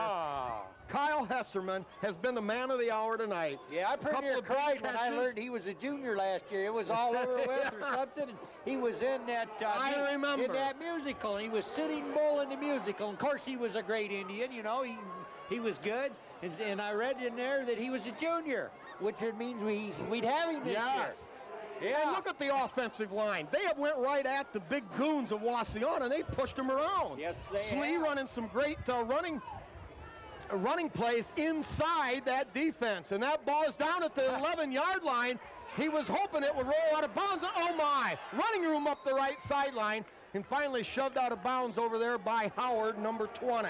Kyle Hesterman has been the man of the hour tonight. Yeah, I pretty near cried when I learned he was a junior last year. It was all over with or something. And he was in that I remember. In that musical. And he was Sitting Bull in the musical. And of course, he was a great Indian. He was good. And I read in there that he was a junior, which it means we'd have him this year. Yeah. And look at the offensive line. They have went right at the big goons of Wauseon, and they've pushed them around. Yes, they Slee running some great running plays inside that defense, and that ball is down at the 11-yard line. He was hoping it would roll out of bounds. Oh my! Running room up the right sideline, and finally shoved out of bounds over there by Howard, number 20.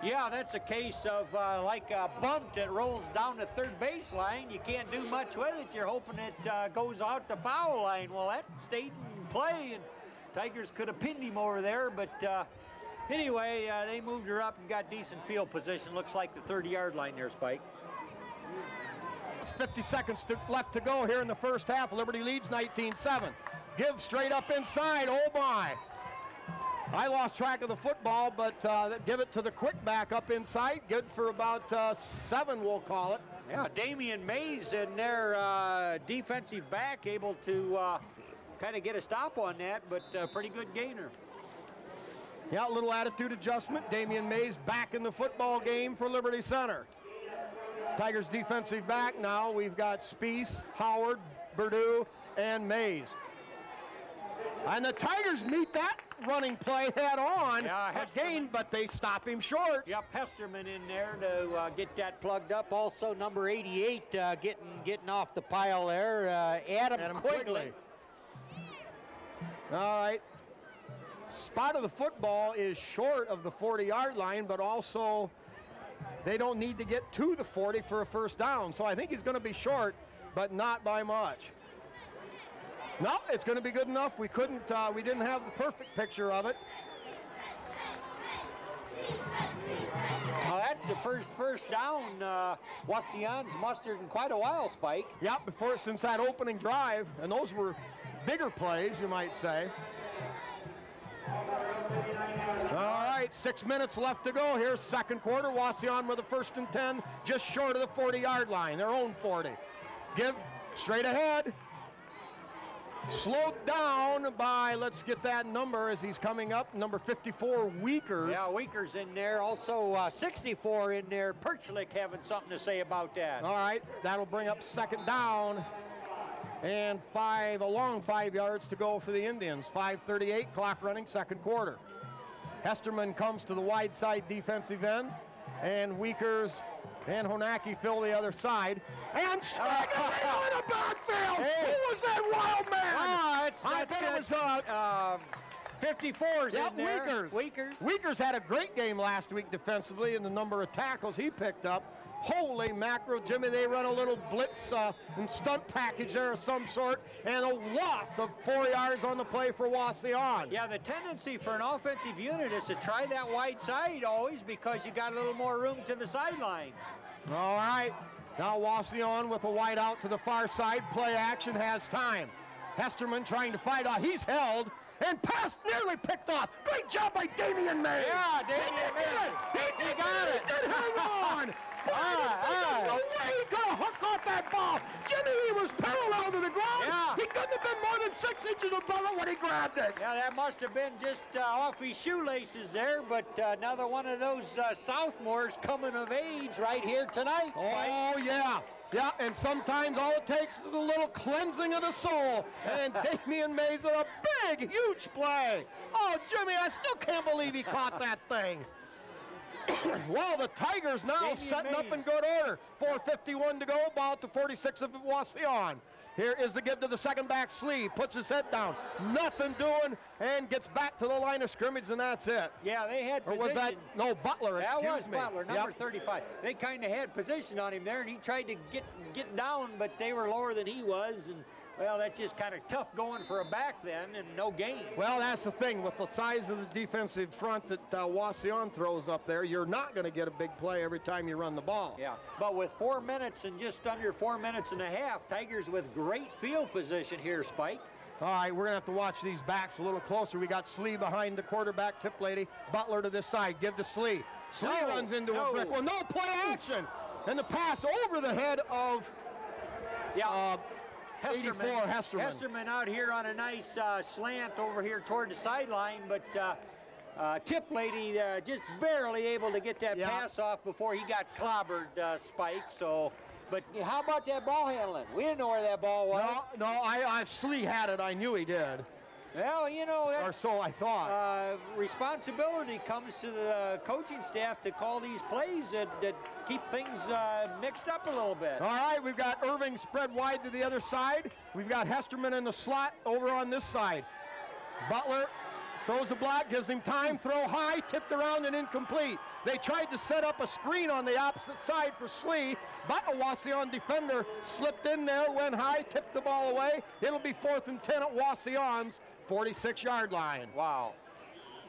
Yeah, that's a case of like a bunt that rolls down the third baseline. You can't do much with it. You're hoping it goes out the foul line. Well, that stayed in play, and Tigers could have pinned him over there, but anyway, they moved her up and got decent field position. Looks like the 30-yard line there, Spike. It's 50 seconds left to go here in the first half. Liberty leads 19-7. Give straight up inside. Oh, my. I lost track of the football, but give it to the quick back up inside. Good for about 7, we'll call it. Yeah, Damian Mays in their defensive back, able to kind of get a stop on that, but pretty good gainer. Yeah, a little attitude adjustment. Damian Mays back in the football game for Liberty Center. Tigers defensive back now. We've got Spies, Howard, Berdue, and Mays. And the Tigers meet that running play head on again, but they stop him short. Yep, Hesterman in there to get that plugged up. Also, number 88 getting off the pile there, Adam Quigley. All right. Spot of the football is short of the 40-yard line, but also they don't need to get to the 40 for a first down. So I think he's going to be short, but not by much. No, it's going to be good enough. We didn't have the perfect picture of it. Well, that's the first down Wauseon's mustered in quite a while, Spike. Yep, since that opening drive, and those were bigger plays, you might say. All right, 6 minutes left to go. Here's second quarter. Wauseon with a 1st and 10, just short of the 40-yard line, their own 40. Give straight ahead. Slowed down by, let's get that number as he's coming up, number 54, Weekers. Yeah, Weekers in there. Also 64 in there. Perchlik having something to say about that. All right, that'll bring up second down. And a long 5 yards to go for the Indians. 5:38, clock running, second quarter. Hesterman comes to the wide side defensive end, and Weekers and Honaki fill the other side. And striking in the backfield! Hey. Who was that wild man? I think it was 54's in there. Weekers had a great game last week defensively in the number of tackles he picked up. Holy mackerel, Jimmy, they run a little blitz and stunt package there of some sort, and a loss of 4 yards on the play for Wauseon. Yeah, the tendency for an offensive unit is to try that wide side always because you got a little more room to the sideline. All right, now Wauseon with a wide out to the far side. Play action has time. Hesterman trying to fight off. He's held. And pass nearly picked off. Great job by Damian Mays. Yeah, Damian Mays. He got it. He did hang on. There's no way he could have hooked off that ball. Jimmy, he was parallel to the ground. Yeah. He couldn't have been more than 6 inches above it when he grabbed it. Yeah, that must have been just off his shoelaces there, but another one of those sophomores coming of age right here tonight. Oh, yeah. Yeah, and sometimes all it takes is a little cleansing of the soul. And Damian Mays with a big, huge play. Oh, Jimmy, I still can't believe he caught that thing. Well, the Tigers now setting up in good order. 4:51 to go, ball at the 46 of Wauseon. Here is the give to the second back, Slee. Puts his head down. Nothing doing, and gets back to the line of scrimmage, and that's it. Yeah, they had position. Or was that, no, Butler, excuse me. Butler, number 35. They kind of had position on him there, and he tried to get down, but they were lower than he was, and well, that's just kind of tough going for a back then, and no gain. Well, that's the thing. With the size of the defensive front that Wauseon throws up there, you're not going to get a big play every time you run the ball. Yeah, but with 4 minutes and just under 4 minutes and a half, Tigers with great field position here, Spike. All right, we're going to have to watch these backs a little closer. We got Slee behind the quarterback, tip lady. Butler to this side. Give to Slee. Slee runs into a brick. Well, no play action. And the pass over the head of... Hesterman out here on a nice slant over here toward the sideline, but tip lady just barely able to get that pass off before he got clobbered, Spike. So, but how about that ball handling? We didn't know where that ball was. No, Slee had it. I knew he did. Well, you know, or so I thought. Responsibility comes to the coaching staff to call these plays that keep things mixed up a little bit. All right, we've got Irving spread wide to the other side. We've got Hesterman in the slot over on this side. Butler throws the block, gives him time, throw high, tipped around and incomplete. They tried to set up a screen on the opposite side for Slee, but a Wauseon defender slipped in there, went high, tipped the ball away. It'll be 4th and 10 at Wauseon's 46-yard line. Wow.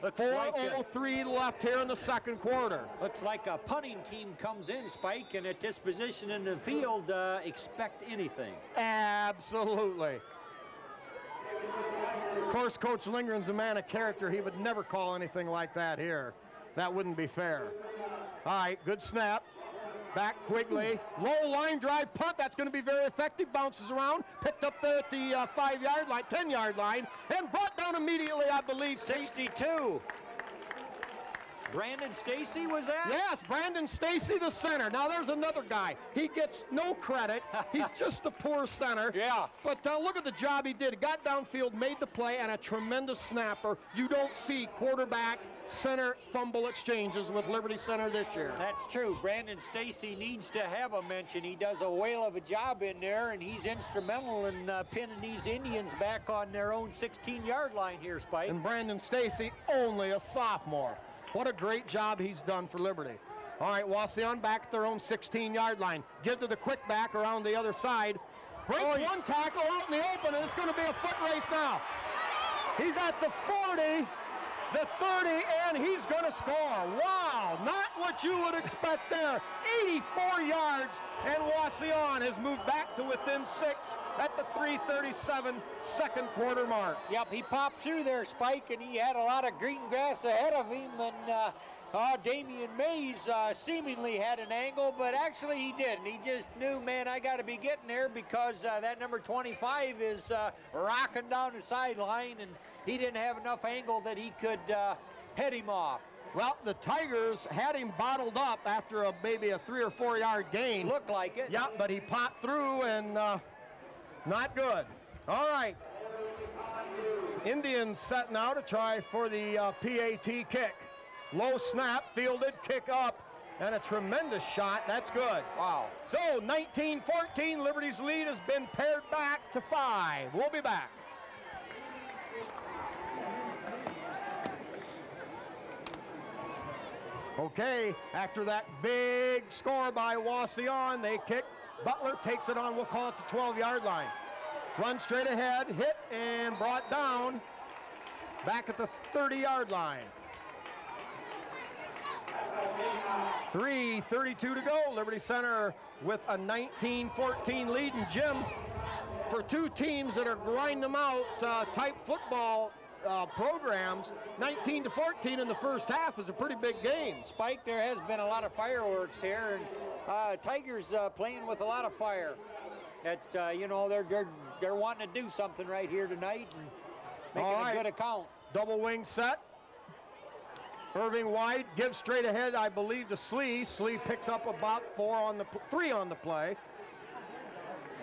4:03 left here in the second quarter. Looks like a punting team comes in, Spike, and at this position in the field, expect anything. Absolutely. Of course, Coach Lindgren's a man of character. He would never call anything like that here. That wouldn't be fair. All right, good snap. Back Quigley. Low line drive punt. That's going to be very effective. Bounces around. Picked up there at the 5-yard line, 10-yard line, and brought down immediately, I believe. 62. Brandon Stacy was that? Yes, Brandon Stacy, the center. Now there's another guy. He gets no credit. He's just a poor center. Yeah. But look at the job he did. He got downfield, made the play, and a tremendous snapper. You don't see quarterback center fumble exchanges with Liberty Center this year. That's true. Brandon Stacy needs to have a mention. He does a whale of a job in there, and he's instrumental in pinning these Indians back on their own 16-yard line here, Spike. And Brandon Stacy, only a sophomore. What a great job he's done for Liberty. All right, Wauseon back at their own 16-yard line. Give to the quick back around the other side. Breaks one tackle out in the open, and it's going to be a foot race now. He's at the 40, the 30, and he's going to score. Wow, not what you would expect there. 84 yards, and Wauseon has moved back to within 6 at the 3:37 second quarter mark. Yep, he popped through there, Spike, and he had a lot of green grass ahead of him, and Damian Mays seemingly had an angle, but actually he didn't. He just knew, man, I got to be getting there because that number 25 is rocking down the sideline, and he didn't have enough angle that he could head him off. Well, the Tigers had him bottled up after maybe a 3 or 4 yard gain. Looked like it. Yeah, but he popped through and not good. All right. Indians set now to try for the PAT kick. Low snap, fielded, kick up, and a tremendous shot. That's good. Wow. So 19-14, Liberty's lead has been pared back to 5. We'll be back. Okay, after that big score by Wauseon, they kick. Butler takes it on, we'll call it the 12-yard line. Run straight ahead, hit and brought down back at the 30-yard line. 3:32 to go. Liberty Center with a 19-14 lead. And Jim, for two teams that are grind them out type football programs, 19-14 in the first half is a pretty big game. Spike, there has been a lot of fireworks here, and Tigers playing with a lot of fire. That you know, they're wanting to do something right here tonight and making a good account. Double wing set. Irving wide, gives straight ahead, I believe, to Slee. Slee picks up about 3 on the play.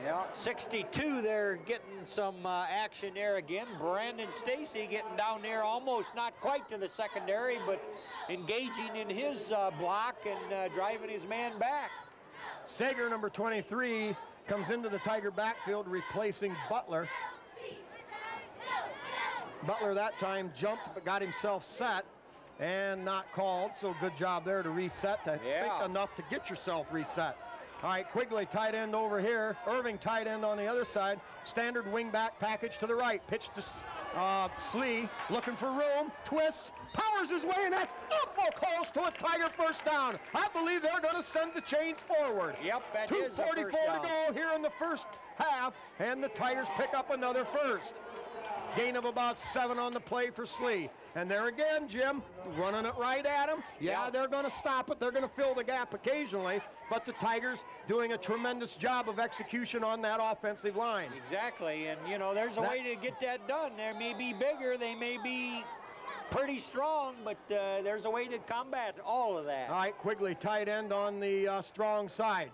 Yeah, 62, they're getting some action there again. Brandon Stacy getting down there, almost not quite to the secondary, but engaging in his block and driving his man back. Sager, number 23, comes into the Tiger backfield, replacing Butler. Butler that time jumped but got himself set and not called, so good job there to reset. I think enough to get yourself reset. All right, Quigley tight end over here. Irving tight end on the other side. Standard wing back package to the right. Pitch to Slee, looking for room. Twist, powers his way, and that's awful close to a Tiger first down. I believe they're going to send the chains forward. Yep, that is a first down. 2:44 to go here in the first half, and the Tigers pick up another first. Gain of about 7 on the play for Slee. And there again, Jim, running it right at him. Yeah, they're going to stop it. They're going to fill the gap occasionally. But the Tigers doing a tremendous job of execution on that offensive line. Exactly. And, you know, there's a way to get that done. They may be bigger. They may be pretty strong. But there's a way to combat all of that. All right, Quigley tight end on the strong side.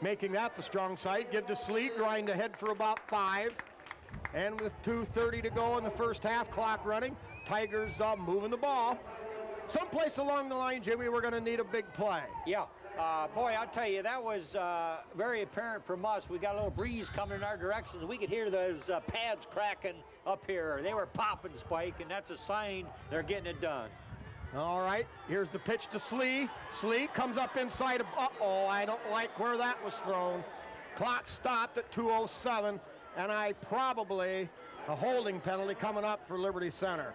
Making that the strong side. Give to Slee. Grind ahead for about 5. And with 2:30 to go in the first half, clock running, Tigers moving the ball. Someplace along the line, Jimmy, we're going to need a big play. Yeah. Boy, I'll tell you, that was very apparent from us. We got a little breeze coming in our directions. We could hear those pads cracking up here. They were popping, Spike, and that's a sign they're getting it done. All right, here's the pitch to Slee. Slee comes up inside of, I don't like where that was thrown. Clock stopped at 2:07. And probably a holding penalty coming up for Liberty Center.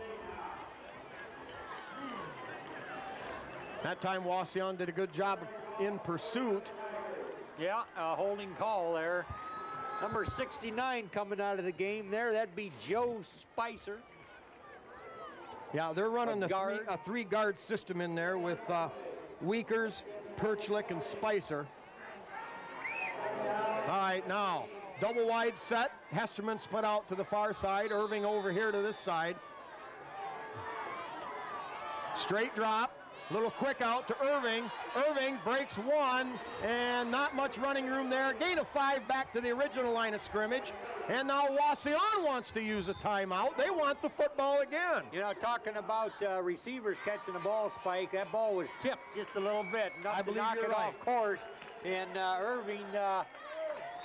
That time Wauseon did a good job in pursuit. Yeah, a holding call there. Number 69 coming out of the game there. That'd be Joe Spicer. Yeah, they're running a three-guard system in there with Weekers, Perchlik, and Spicer. All right, now. Double wide set. Hesterman split out to the far side. Irving over here to this side. Straight drop. Little quick out to Irving. Irving breaks one, and not much running room there. Gain of 5 back to the original line of scrimmage. And now Wauseon wants to use a timeout. They want the football again. You know, talking about receivers catching the ball, Spike, that ball was tipped just a little bit. I believe knock you're it right. off course. And Irving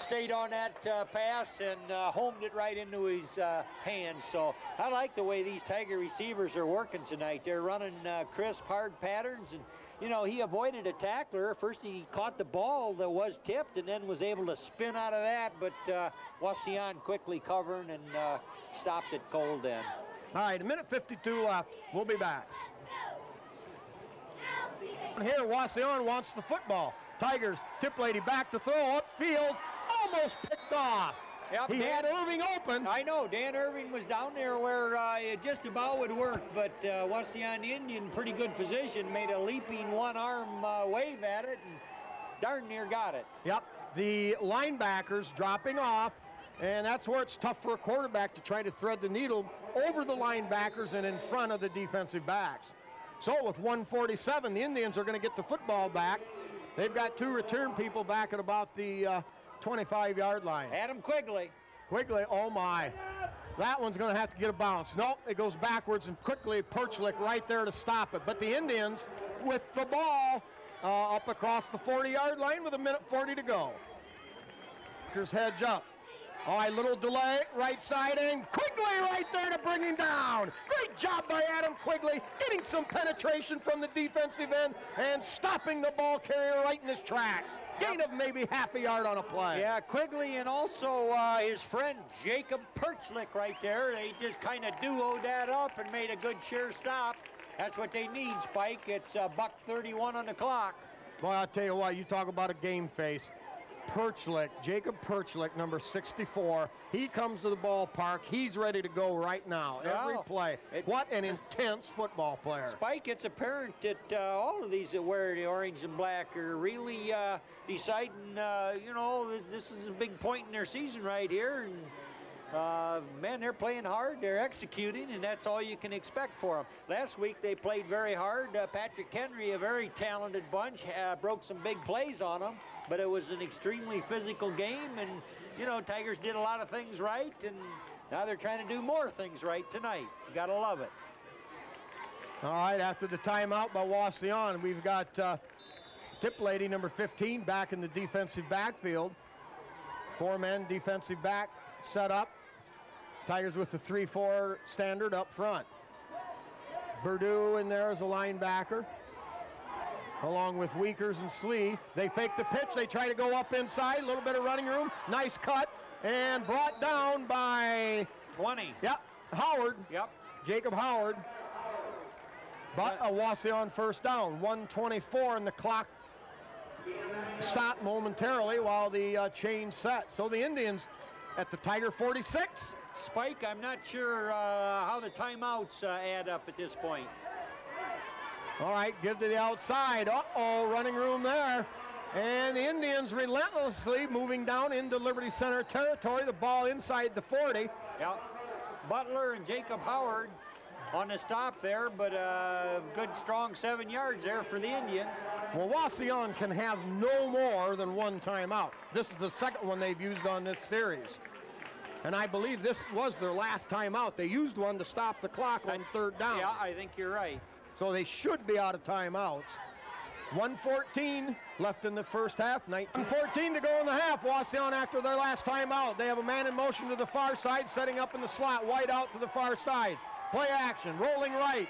stayed on that pass and homed it right into his hands. So I like the way these Tiger receivers are working tonight. They're running crisp, hard patterns, and you know, he avoided a tackler. First he caught the ball that was tipped and then was able to spin out of that, but Wauseon quickly covering and stopped it cold then. All right, 1:52 left. We'll be back. Here, Wauseon wants the football. Tigers, tip lady back to throw, upfield, almost picked off. Yep, He had Irving open. I know, Dan Irving was down there where it just about would work, but Wauseon Indian, pretty good position, made a leaping one-arm wave at it, and darn near got it. Yep, the linebackers dropping off, and that's where it's tough for a quarterback to try to thread the needle over the linebackers and in front of the defensive backs. So with 1:47, the Indians are going to get the football back. They've got 2 return people back at about the 25-yard line. Adam Quigley. Quigley, oh my. That one's going to have to get a bounce. Nope, it goes backwards, and quickly Perchlik right there to stop it. But the Indians with the ball up across the 40-yard line with 1:40 to go. Here's hedge up. All right, little delay, right side, and Quigley right there to bring him down. Great job by Adam Quigley, getting some penetration from the defensive end and stopping the ball carrier right in his tracks. Gain of maybe half a yard on a play. Yeah, Quigley and also his friend Jacob Perchlik right there. They just kind of duoed that up and made a good sure stop. That's what they need, Spike. It's $1:31 on the clock. Boy, I'll tell you what, you talk about a game face. Perchlik, Jacob Perchlik, number 64. He comes to the ballpark. He's ready to go right now. Every play. What an intense football player. Spike, it's apparent that all of these that wear the orange and black are really deciding, you know, this is a big point in their season right here. And man, they're playing hard, they're executing, and that's all you can expect for them. Last week they played very hard. Patrick Henry, a very talented bunch, broke some big plays on them, but it was an extremely physical game, and you know, Tigers did a lot of things right, and now they're trying to do more things right tonight. You gotta love it. All right, after the timeout by Wauseon, we've got tip lady number 15 back in the defensive backfield. 4 men defensive back set up. Tigers with the 3-4 standard up front. Purdue in there as a linebacker, along with Weekers and Slee. They fake the pitch. They try to go up inside. A little bit of running room. Nice cut. And brought down by 20. Yep, Howard. Yep. Jacob Howard. But a Wauseon first down. 1:24 and the clock stopped momentarily while the chain set. So the Indians at the Tiger 46. Spike, I'm not sure how the timeouts add up at this point. All right, give to the outside. Uh-oh, running room there. And the Indians relentlessly moving down into Liberty Center territory. The ball inside the 40. Yep. Butler and Jacob Howard on the stop there, but a good strong 7 yards there for the Indians. Well, Wauseon can have no more than 1 timeout. This is the second one they've used on this series. And I believe this was their last timeout. They used one to stop the clock on 3rd down. Yeah, I think you're right. So they should be out of timeouts. 1:14 left in the first half. 19:14 to go in the half. Wauseon after their last timeout. They have a man in motion to the far side, setting up in the slot. White out to the far side. Play action, rolling right.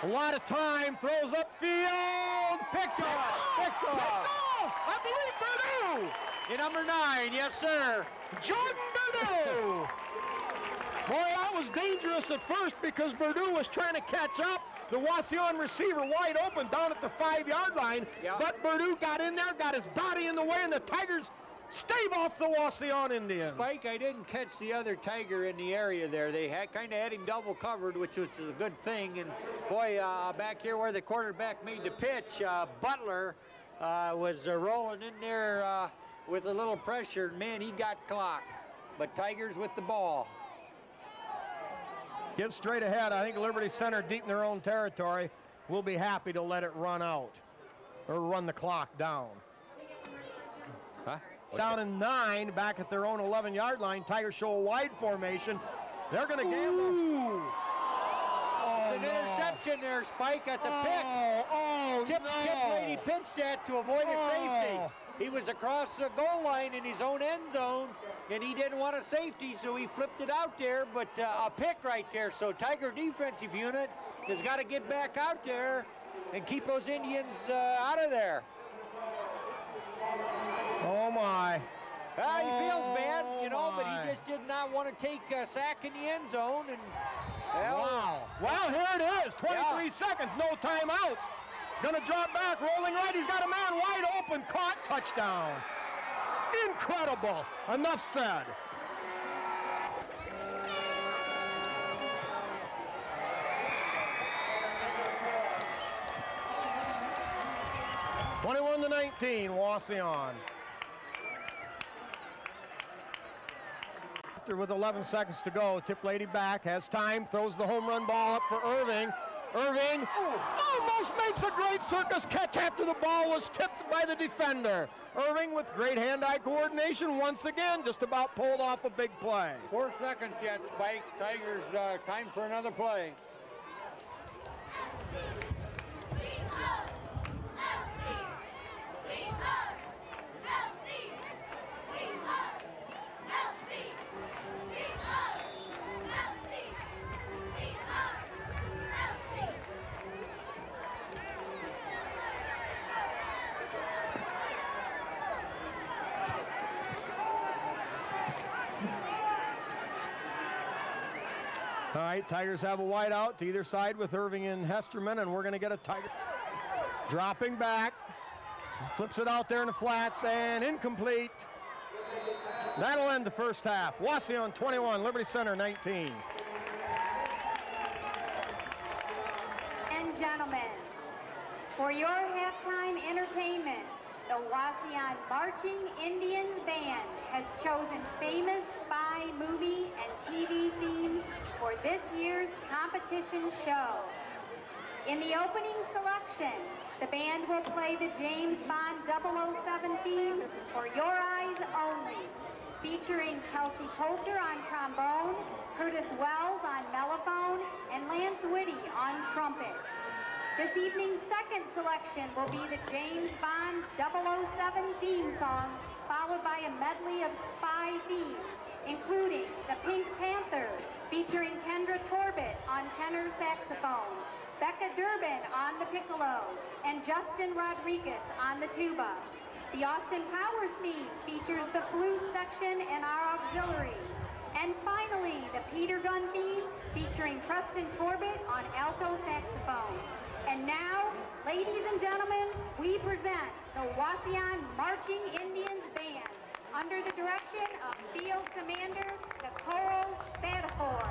A lot of time, throws upfield. Picked off. Picked off. I believe Purdue. The number 9, yes, sir. Jordan Purdue. Boy, that was dangerous at first because Purdue was trying to catch up. The Wauseon receiver wide open down at the 5-yard line. Yeah. But Purdue got in there, got his body in the way, and the Tigers stave off the Wauseon Indians. Spike, I didn't catch the other Tiger in the area there. They had kind of had him double covered, which was a good thing. And boy, back here where the quarterback made the pitch, Butler was rolling in there with a little pressure. Man, he got clocked. But Tigers with the ball. Give straight ahead. I think Liberty Center, deep in their own territory, will be happy to let it run out or run the clock down. Huh? Down in 9, back at their own 11-yard line. Tigers show a wide formation. They're going to gamble. It's an interception there, Spike. That's a pick. Tip Brady pinched that to avoid a safety. He was across the goal line in his own end zone, and he didn't want a safety, so he flipped it out there, but a pick right there. So Tiger defensive unit has got to get back out there and keep those Indians out of there. Oh, my. He feels bad, you know, but he just did not want to take a sack in the end zone. And wow. Well, here it is. 23 seconds, no timeouts. Gonna drop back, rolling right. He's got a man wide open, caught, touchdown. Incredible. Enough said. (21-19), Wauseon. With 11 seconds to go, Tip Lady back, has time, throws the home run ball up for Irving. Irving almost makes a great circus catch after the ball was tipped by the defender. Irving with great hand-eye coordination once again, just about pulled off a big play. 4 seconds yet, Spike. Tigers time for another play. All right, Tigers have a wide out to either side with Irving and Hesterman, and we're going to get a Tiger dropping back. Flips it out there in the flats, and incomplete. That'll end the first half. Wauseon 21, Liberty Center 19. And gentlemen, for your halftime entertainment, the Wauseon Marching Indians Band has chosen famous spy movie and TV themes for this year's competition show. In the opening selection, the band will play the James Bond 007 theme, For Your Eyes Only, featuring Kelsey Coulter on trombone, Curtis Wells on mellophone, and Lance Whitty on trumpet. This evening's second selection will be the James Bond 007 theme song, followed by a medley of spy themes, including the Pink Panther, featuring Kendra Torbett on tenor saxophone, Becca Durbin on the piccolo, and Justin Rodriguez on the tuba. The Austin Powers theme features the flute section and our auxiliary. And finally, the Peter Gunn theme featuring Preston Torbett on alto saxophone. And now, ladies and gentlemen, we present the Wauseon Marching Indians Band under the direction of Field Commander Nicole Spadafor.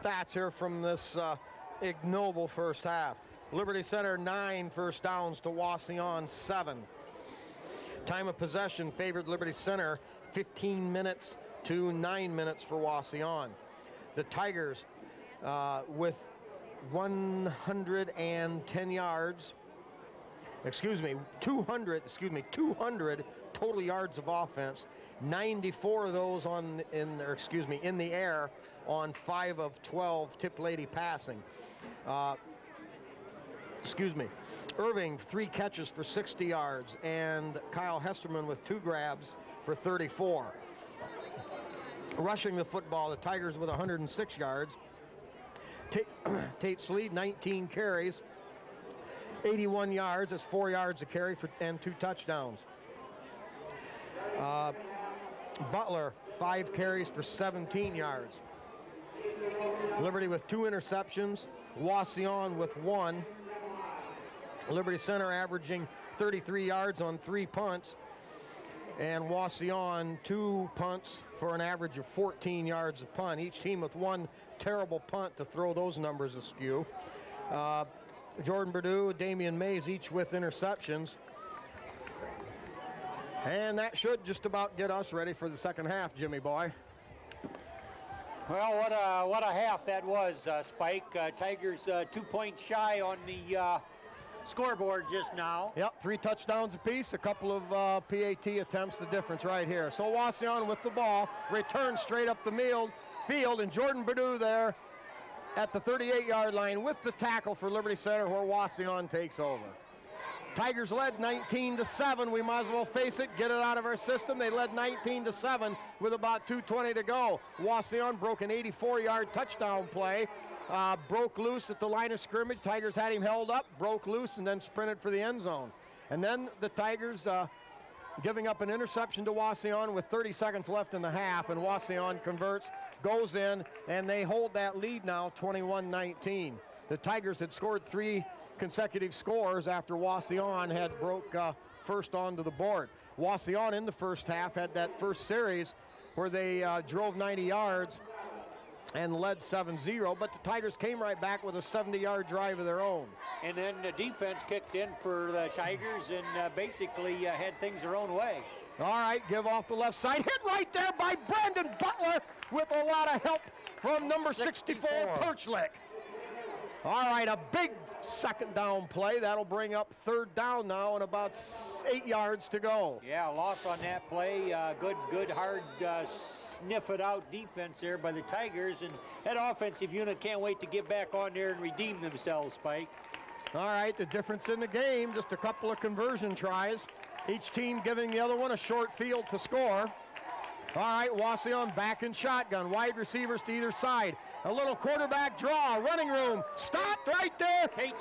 stats here from this ignoble first half. Liberty Center 9 first downs to Wauseon 7. Time of possession favored Liberty Center 15 minutes to 9 minutes for Wauseon. The Tigers with 200 total yards of offense. 94 of those in the air on 5 of 12 tip lady passing. Irving 3 catches for 60 yards, and Kyle Hesterman with 2 grabs for 34. Rushing the football, the Tigers with 106 yards. Tate Sleed 19 carries, 81 yards. That's 4 yards a carry and 2 touchdowns. Butler 5 carries for 17 yards. Liberty with 2 interceptions. Wauseon with 1. Liberty Center averaging 33 yards on 3 punts, and Wauseon 2 punts for an average of 14 yards a punt. Each team with 1 terrible punt to throw those numbers askew. Jordan Perdue, Damian Mays each with interceptions. And that should just about get us ready for the second half, Jimmy boy. Well, what a half that was, Spike. Tigers 2 points shy on the scoreboard just now. Yep, 3 touchdowns apiece, a couple of PAT attempts, the difference right here. So Wauseon with the ball, returns straight up the field, and Jordan Perdue there at the 38-yard line with the tackle for Liberty Center, where Wauseon takes over. Tigers led 19-7. We might as well face it, get it out of our system. They led 19-7 with about 2:20 to go. Wauseon broke an 84-yard touchdown play. Broke loose at the line of scrimmage. Tigers had him held up, broke loose, and then sprinted for the end zone. And then the Tigers giving up an interception to Wauseon with 30 seconds left in the half, and Wauseon converts, goes in, and they hold that lead now 21-19. The Tigers had scored 3 consecutive scores after Wauseon had broke first onto the board. Wauseon in the first half had that first series where they drove 90 yards and led 7-0, but the Tigers came right back with a 70-yard drive of their own. And then the defense kicked in for the Tigers and basically had things their own way. All right, give off the left side. Hit right there by Brandon Butler with a lot of help from number 64, Perchlick. All right, a big second down play. That'll bring up third down now and about 8 yards to go. Yeah, loss on that play. Good, hard sniff it out defense there by the Tigers, and that offensive unit can't wait to get back on there and redeem themselves, Spike. All right, the difference in the game, just a couple of conversion tries. Each team giving the other one a short field to score. All right, Wauseon back in shotgun, wide receivers to either side. A little quarterback draw, running room, stopped right there. Tate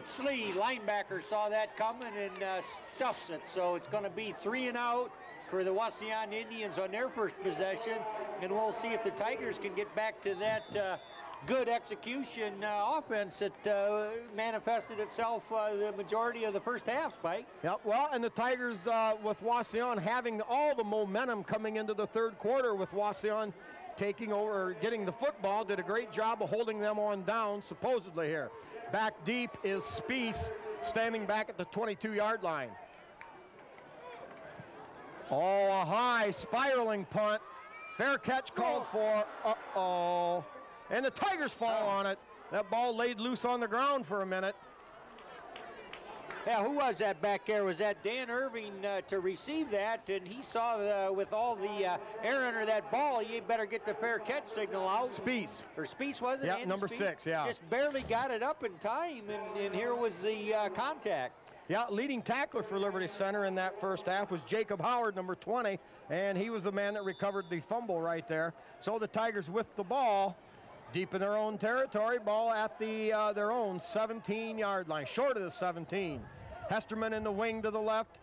Slee, linebacker, saw that coming and stuffs it. So it's going to be 3 and out for the Wauseon Indians on their first possession. And we'll see if the Tigers can get back to that good execution offense that manifested itself the majority of the first half, Spike. Yep, well, and the Tigers with Wauseon having all the momentum coming into the third quarter with Wauseon taking over, getting the football, did a great job of holding them on down, supposedly here. Back deep is Speece, standing back at the 22-yard line. Oh, a high spiraling punt. Fair catch called for. Uh-oh. And the Tigers fall on it. That ball laid loose on the ground for a minute. Yeah, who was that back there? Was that Dan Irving to receive that? And he saw with all the air under that ball, you better get the fair catch signal out. Speece. Or Speece, was it? Yeah, number 6, yeah. Just barely got it up in time, and here was the contact. Yeah, leading tackler for Liberty Center in that first half was Jacob Howard, number 20, and he was the man that recovered the fumble right there. So the Tigers with the ball, deep in their own territory, ball at the their own 17-yard line, short of the 17. Hesterman in the wing to the left,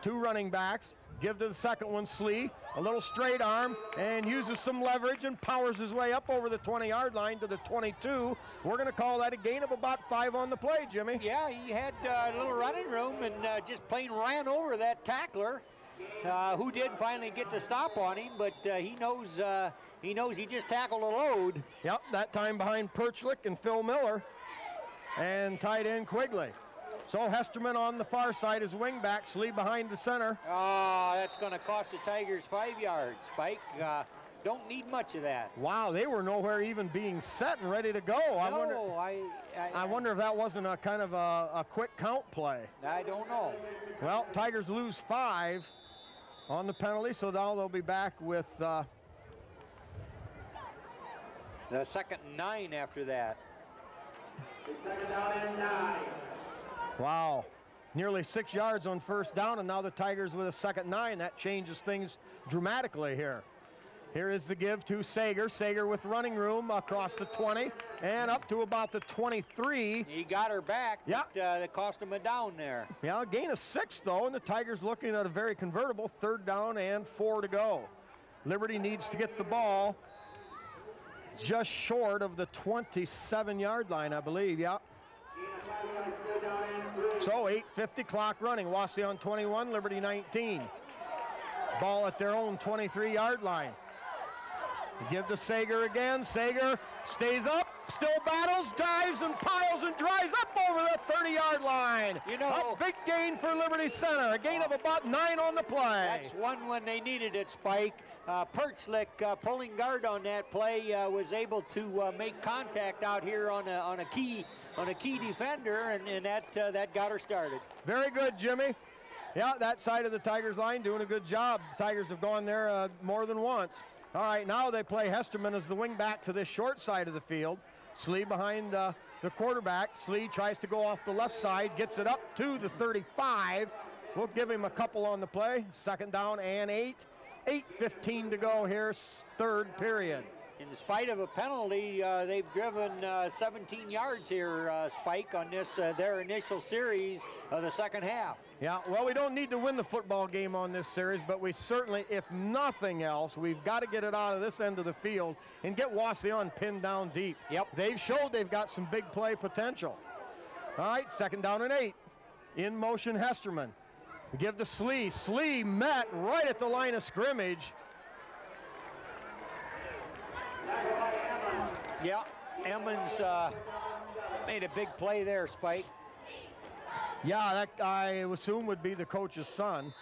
2 running backs, give to the second one, Slee, a little straight arm, and uses some leverage and powers his way up over the 20-yard line to the 22. We're going to call that a gain of about 5 on the play, Jimmy. Yeah, he had a little running room and just plain ran over that tackler, who did finally get the stop on him, but he knows He knows he just tackled a load. Yep, that time behind Perchlick and Phil Miller. And tight end Quigley. So Hesterman on the far side is wingback. Slee behind the center. Oh, that's going to cost the Tigers 5 yards. Spike, don't need much of that. Wow, they were nowhere even being set and ready to go. I wonder if that wasn't a kind of a quick count play. I don't know. Well, Tigers lose 5 on the penalty, so now they'll be back with the 2nd and 9 after that. Second down and 9. Wow, nearly 6 yards on first down, and now the Tigers with a 2nd and 9. That changes things dramatically here. Here is the give to Sager. Sager with running room across the 20 and up to about the 23. He got her back. Yeah. But, that cost him a down there. Yeah, a gain of 6 though, and the Tigers looking at a very convertible 3rd down and 4 to go. Liberty needs to get the ball just short of the 27-yard line, I believe. Yeah. So 8:50 clock running. Wauseon 21, Liberty 19. Ball at their own 23-yard line. Give to Sager again. Sager stays up, still battles, dives and piles and drives up over the 30-yard line. You know, a big gain for Liberty Center. A gain of about 9 on the play. That's one when they needed it, Spike. Perchlick, pulling guard on that play, was able to make contact out here on a key defender, and that got her started. Very good, Jimmy. Yeah, that side of the Tigers line doing a good job. The Tigers have gone there more than once. All right, now they play Hesterman as the wing back to this short side of the field. Slee behind the quarterback. Slee tries to go off the left side, gets it up to the 35. We'll give him a couple on the play. 2nd down and 8. 8:15 to go here, 3rd period. In spite of a penalty, they've driven 17 yards here, Spike, on this their initial series of the 2nd half. Yeah, well, we don't need to win the football game on this series, but we certainly, if nothing else, we've got to get it out of this end of the field and get Wauseon pinned down deep. Yep. They've showed they've got some big play potential. All right, 2nd down and 8. In motion, Hesterman. Give to Slee. Slee met right at the line of scrimmage. Yeah, Emmons made a big play there, Spike. Yeah, that I assume would be the coach's son.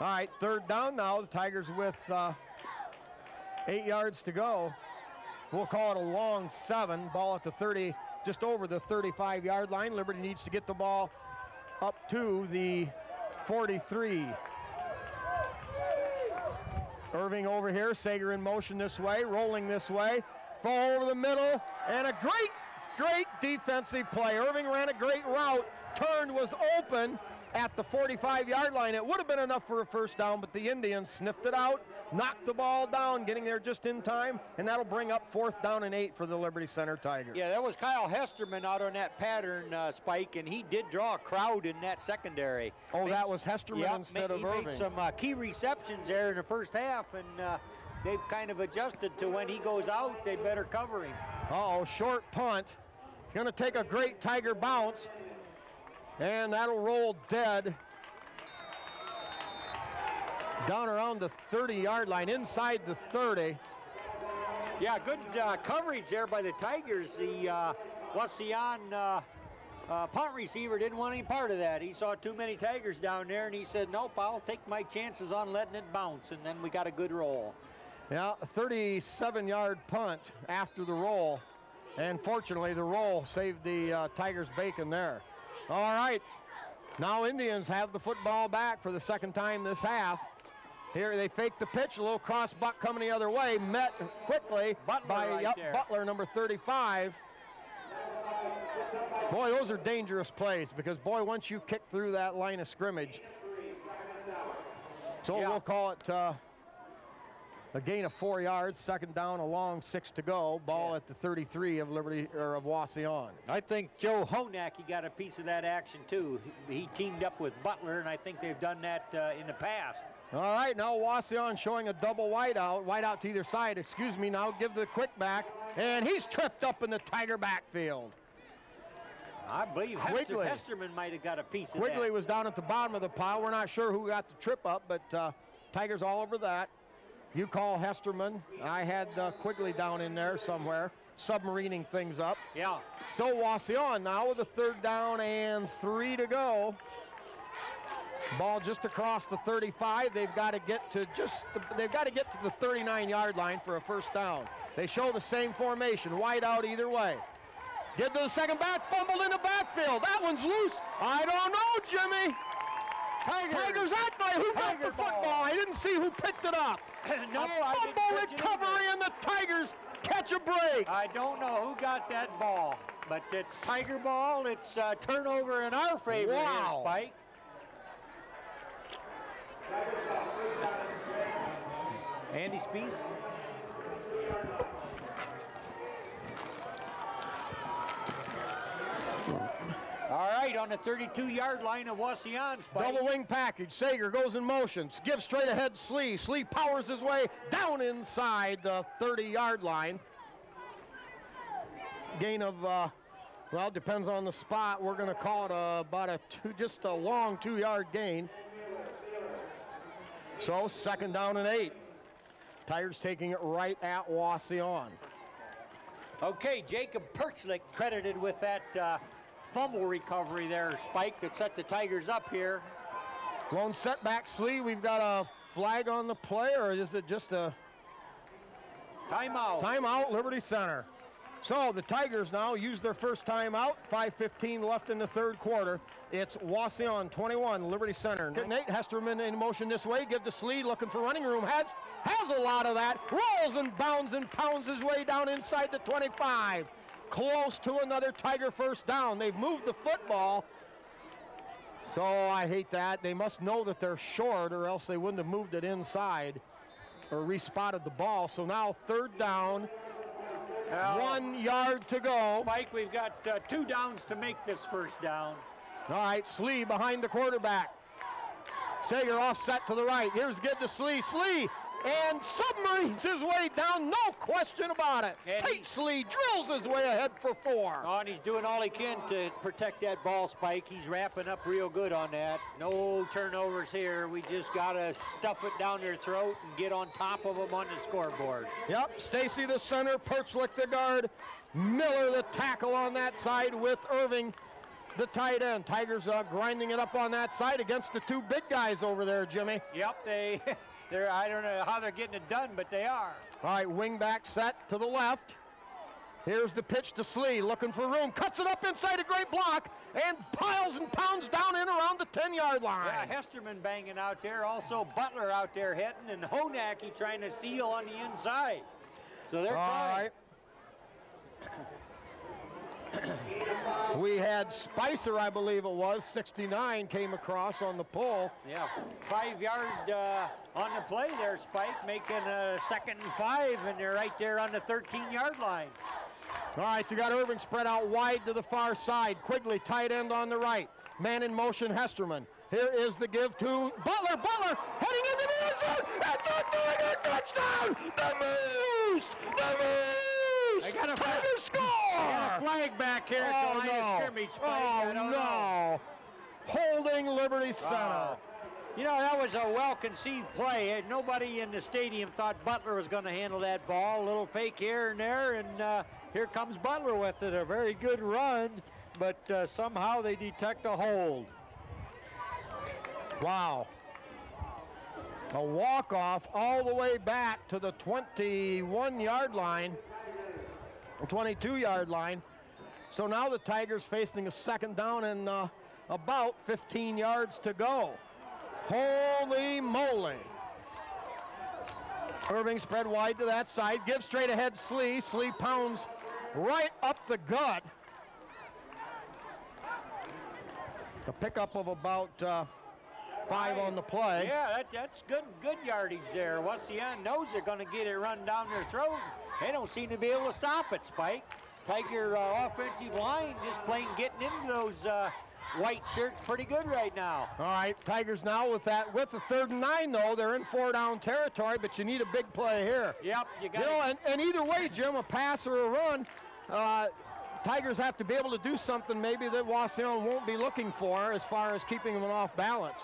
All right, 3rd down now. The Tigers with 8 yards to go. We'll call it a long 7. Ball at the 30, just over the 35-yard line. Liberty needs to get the ball up to the 43. Irving over here, Sager in motion this way, rolling this way, fall over the middle, and a great defensive play. Irving ran a great route, turned, was open at the 45-yard line. It would have been enough for a 1st down, but the Indians sniffed it out, knocked the ball down, getting there just in time, and that'll bring up 4th down and 8 for the Liberty Center Tigers. Yeah, that was Kyle Hesterman out on that pattern, Spike, and he did draw a crowd in that secondary. Oh, that was Hesterman instead of Irving. He made some key receptions there in the 1st half, and they've kind of adjusted to when he goes out, they better cover him. Uh-oh, short punt. Going to take a great Tiger bounce, and that'll roll dead down around the 30-yard line, inside the 30. Yeah, good coverage there by the Tigers. The Wauseon punt receiver didn't want any part of that. He saw too many Tigers down there, and he said, nope, I'll take my chances on letting it bounce, and then we got a good roll. Yeah, a 37-yard punt after the roll, and fortunately the roll saved the Tigers bacon there. All right, now Indians have the football back for the 2nd time this half. Here they fake the pitch, a little cross buck coming the other way, met quickly by Butler, number 35. Boy, those are dangerous plays because, boy, once you kick through that line of scrimmage. So we'll call it a gain of 4 yards, 2nd down, a long 6 to go. Ball at the 33 of Liberty, or of Wauseon. I think Joe Honak, he got a piece of that action too. He teamed up with Butler, and I think they've done that in the past. All right, now Wauseon showing a double wide out to either side, excuse me. Now give the quick back, and he's tripped up in the Tiger backfield. I believe Quigley. Hesterman might have got a piece of that. Quigley was down at the bottom of the pile. We're not sure who got the trip up, but Tigers all over that. You call Hesterman. I had Quigley down in there somewhere, submarining things up. Yeah. So Wauseon now with a 3rd down and 3 to go. Ball just across the 35. They've got to get to the 39-yard line for a 1st down. They show the same formation, wide out either way. Get to the second back, fumbled in the backfield. That one's loose. I don't know, Jimmy. Tigers that way. Who got the football? I didn't see who picked it up. No, a fumble recovery, and the Tigers catch a break. I don't know who got that ball, but it's Tiger ball. It's turnover in our favor here, Spike. Andy Spees. All right, on the 32-yard line of Wauseon, Spike. Double wing package. Sager goes in motion. Gives straight ahead Slee. Slee powers his way down inside the 30-yard line. Gain of, well, depends on the spot. We're going to call it just a long 2-yard gain. So 2nd down and 8. Tigers taking it right at Wauseon. Okay, Jacob Perchlik credited with that fumble recovery there, Spike, that set the Tigers up here. Lone setback, Slee. We've got a flag on the play, or is it just a timeout? Timeout, Liberty Center. So the Tigers now use their first timeout. 5:15 left in the 3rd quarter. It's Wauseon 21, Liberty Center. Nate Hesterman in motion this way. Give to Slee, looking for running room. Has a lot of that. Rolls and bounds and pounds his way down inside the 25. Close to another Tiger 1st down. They've moved the football. So I hate that. They must know that they're short, or else they wouldn't have moved it inside or respotted the ball. So now 3rd down. 1 yard to go. Spike, we've got 2 downs to make this 1st down. All right, Slee behind the quarterback. Sager offset to the right. Here's get to Slee. Slee and submarines his way down, no question about it. Tate Slee drills his way ahead for 4. Oh, and he's doing all he can to protect that ball, Spike. He's wrapping up real good on that. No turnovers here. We just got to stuff it down their throat and get on top of them on the scoreboard. Yep, Stacy the center, Perchlik the guard, Miller the tackle on that side with Irving the tight end. Tigers grinding it up on that side against the 2 big guys over there, Jimmy. Yep, I don't know how they're getting it done, but they are. All right, wing back set to the left. Here's the pitch to Slee, looking for room. Cuts it up inside a great block and piles and pounds down in around the 10-yard line. Yeah, Hesterman banging out there. Also Butler out there hitting, and Honaki trying to seal on the inside. So they're trying. We had Spicer, I believe it was, 69, came across on the pull. Yeah, 5-yard on the play there, Spike, making a 2nd and 5, and they're right there on the 13-yard line. All right, you got Irving spread out wide to the far side. Quigley, tight end on the right. Man in motion, Hesterman. Here is the give to Butler. Butler heading into the end zone. That's a Tiger touchdown. The Moose. The Moose. They got a Tiger score. Got a flag back here at the line of scrimmage, Spike. I don't know. Holding Liberty Center. You know, that was a well-conceived play. Nobody in the stadium thought Butler was going to handle that ball. A little fake here and there, and here comes Butler with it. A very good run, but somehow they detect a hold. Wow. A walk-off all the way back to the 21-yard line, 22-yard line. So now the Tigers facing a 2nd down and about 15 yards to go. Holy moly. Irving spread wide to that side. Gives straight ahead Slee. Slee pounds right up the gut. A pickup of about 5 on the play. Yeah, that's good yardage there. Wauseon knows they're going to get it run down their throat. They don't seem to be able to stop it, Spike. Tiger offensive line just plain getting into those white shirts pretty good right now. All right, Tigers now with the 3rd and 9, though. They're in 4-down territory, but you need a big play here. Yep, you got it. And either way, Jim, a pass or a run, Tigers have to be able to do something maybe that Wauseon won't be looking for as far as keeping them off balance.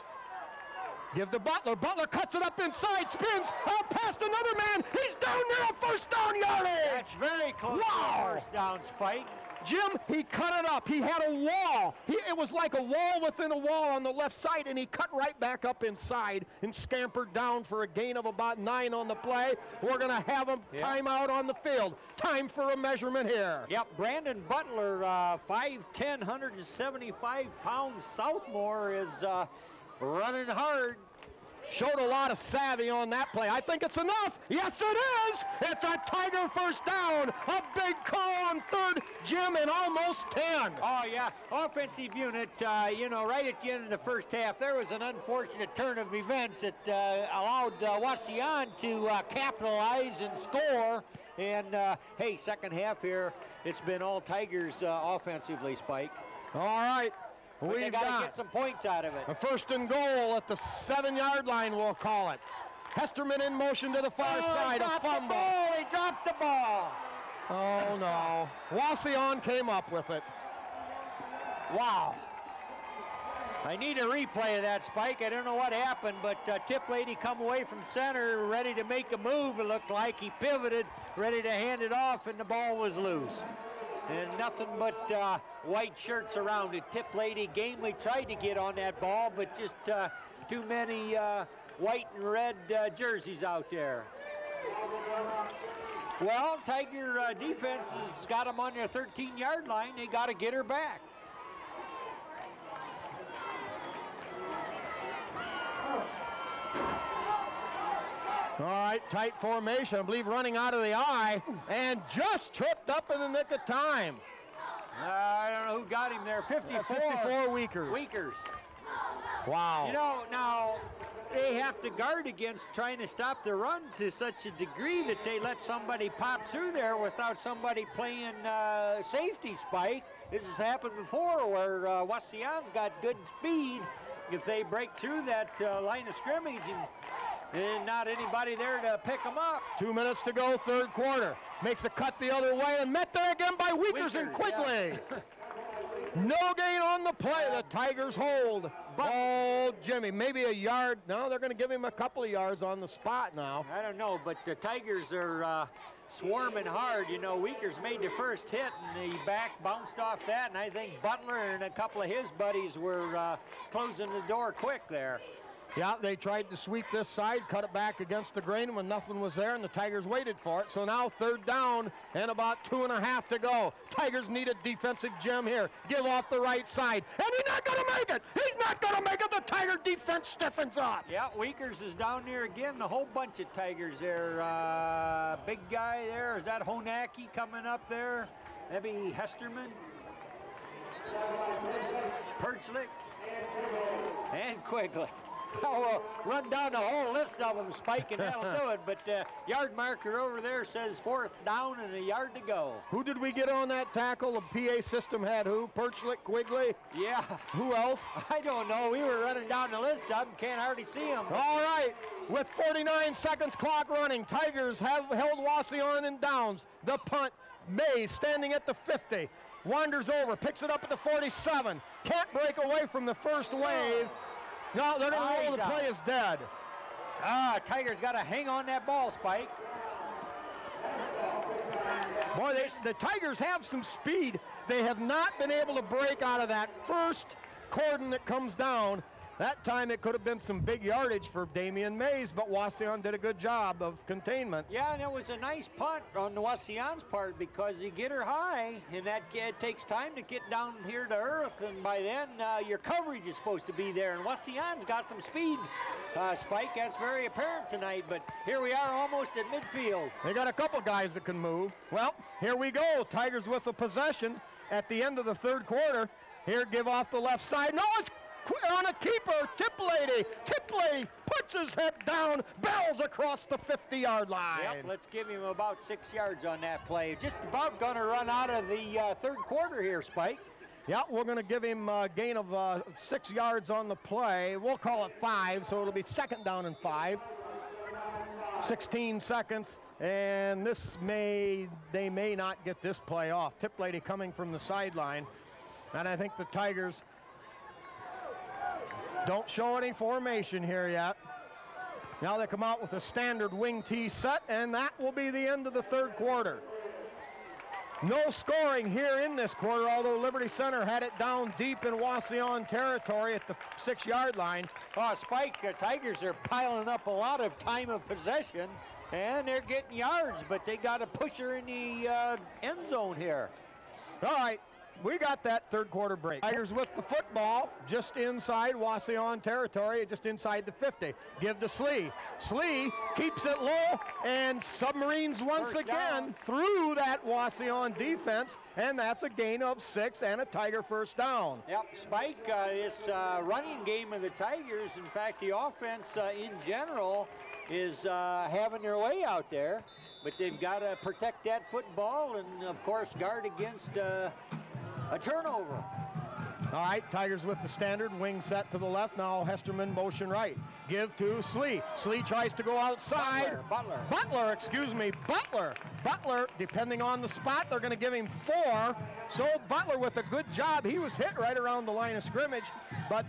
Give to Butler. Butler cuts it up inside, spins out past another man. He's down near a first down yardage. That's very close to a first down, Spike. Jim, he cut it up. He had a wall. It was like a wall within a wall on the left side, and he cut right back up inside and scampered down for a gain of about 9 on the play. We're going to have him timeout on the field. Time for a measurement here. Yep, Brandon Butler, 5'10", 175-pound sophomore, is running hard. Showed a lot of savvy on that play. I think it's enough. Yes, it is. It's a Tiger first down. A big call on third, Jim, and almost 10. Oh, yeah. Offensive unit, right at the end of the first half, there was an unfortunate turn of events that allowed Wauseon to capitalize and score. And, hey, second half here, it's been all Tigers offensively, Spike. All right. We've got to get some points out of it. A first and goal at the 7-yard line, we'll call it. Hesterman in motion to the far side. A fumble. He dropped the ball. Oh, no. Wauseon came up with it. Wow. I need a replay of that, Spike. I don't know what happened, but Tip Lady come away from center, ready to make a move, it looked like. He pivoted, ready to hand it off, and the ball was loose. And nothing but white shirts around it. Tip Lady gamely tried to get on that ball, but just too many white and red jerseys out there. Well, Tiger defense has got them on their 13-yard line. They got to get her back. All right, tight formation. I believe running out of the eye and just tripped up in the nick of time. I don't know who got him there. 54. 54 Weakers. Weakers. Wow. You know, now they have to guard against trying to stop the run to such a degree that they let somebody pop through there without somebody playing safety, Spike. This has happened before where Wauseon's got good speed. If they break through that line of scrimmage and not anybody there to pick them up. 2 minutes to go, third quarter. Makes a cut the other way and met there again by Weakers and Quigley. Yeah. No gain on the play. The Tigers hold. Oh, Jimmy, maybe a yard. No, they're going to give him a couple of yards on the spot now. I don't know, but the Tigers are swarming hard. You know, Weakers made the first hit, and the back bounced off that, and I think Butler and a couple of his buddies were closing the door quick there. Yeah, they tried to sweep this side, cut it back against the grain when nothing was there, and the Tigers waited for it. So now third down and about 2.5 to go. Tigers need a defensive gem here. Give off the right side, and he's not going to make it. He's not going to make it. The Tiger defense stiffens up. Yeah, Weakers is down there again. The whole bunch of Tigers there. Big guy there. Is that Honaki coming up there? Maybe Hesterman? Perchlick? And Quigley. I'll run down the whole list of them, Spike, and that'll do it. But yard marker over there says fourth down and a yard to go. Who did we get on that tackle? The PA system had who? Perchlick, Quigley? Yeah. Who else? I don't know. We were running down the list of them. Can't hardly see them. All right. With 49 seconds clock running, Tigers have held Wauseon in downs. The punt, Mays standing at the 50. Wanders over, picks it up at the 47. Can't break away from the first wave. No, they're going to roll. The play is dead. Tigers got to hang on that ball, Spike. Boy, the Tigers have some speed. They have not been able to break out of that first cordon that comes down. That time it could have been some big yardage for Damian Mays, but Wauseon did a good job of containment. Yeah, and it was a nice punt on the Wauseon's part because you get her high, and that it takes time to get down here to earth, and by then your coverage is supposed to be there, and Wauseon's got some speed, Spike. That's very apparent tonight, but here we are almost at midfield. They got a couple guys that can move. Well, here we go. Tigers with the possession at the end of the third quarter. Here, give off the left side. No, it's on a keeper. Tip Lady puts his head down, bells across the 50-yard line. Yep, let's give him about 6 yards on that play. Just about going to run out of the third quarter here, Spike. Yeah, we're going to give him a gain of 6 yards on the play. We'll call it 5, so it'll be second down and 5. 16 seconds, and they may not get this play off. Tip Lady coming from the sideline, and I think the Tigers Don't show any formation here yet. Now they come out with a standard wing tee set, and that will be the end of the third quarter. No scoring here in this quarter, although Liberty Center had it down deep in Wauseon territory at the 6-yard line. Oh, Spike, Tigers are piling up a lot of time of possession, and they're getting yards, but they got a pusher in the end zone here. All right, we got that third quarter break. Tigers with the football just inside Wauseon territory, just inside the 50. Give to Slee. Slee keeps it low and submarines once First again down. through that Wauseon defense, and that's a gain of 6 and a Tiger first down. Yep, Spike, this running game of the Tigers, in fact, the offense in general is having their way out there, but they've got to protect that football and, of course, guard against a turnover. All right, Tigers with the standard wing set to the left. Now Hesterman motion right. Give to Slee. Slee tries to go outside. Butler, depending on the spot, they're going to give him 4. So Butler with a good job. He was hit right around the line of scrimmage, but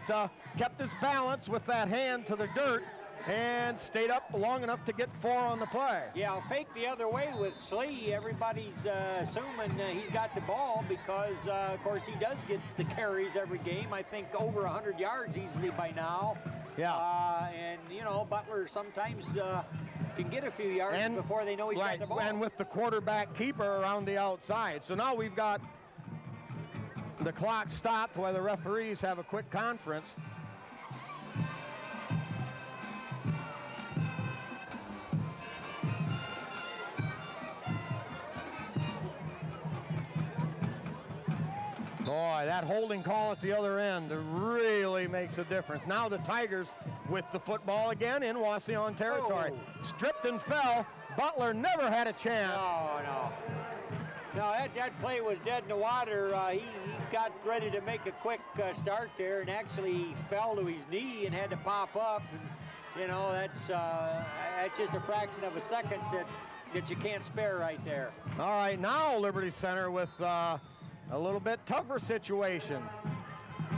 kept his balance with that hand to the dirt and stayed up long enough to get 4 on the play. Yeah, I'll fake the other way with Slee. Everybody's assuming he's got the ball because, of course, he does get the carries every game. I think over 100 yards easily by now. Yeah. And, you know, Butler sometimes can get a few yards before they know he's got the ball. And with the quarterback keeper around the outside. So now we've got the clock stopped while the referees have a quick conference. Boy, that holding call at the other end really makes a difference. Now the Tigers with the football again in Wauseon territory. Oh. Stripped and fell. Butler never had a chance. No, that play was dead in the water. He got ready to make a quick start there and actually fell to his knee and had to pop up. And, you know, that's just a fraction of a second that you can't spare right there. All right, now Liberty Center with a little bit tougher situation.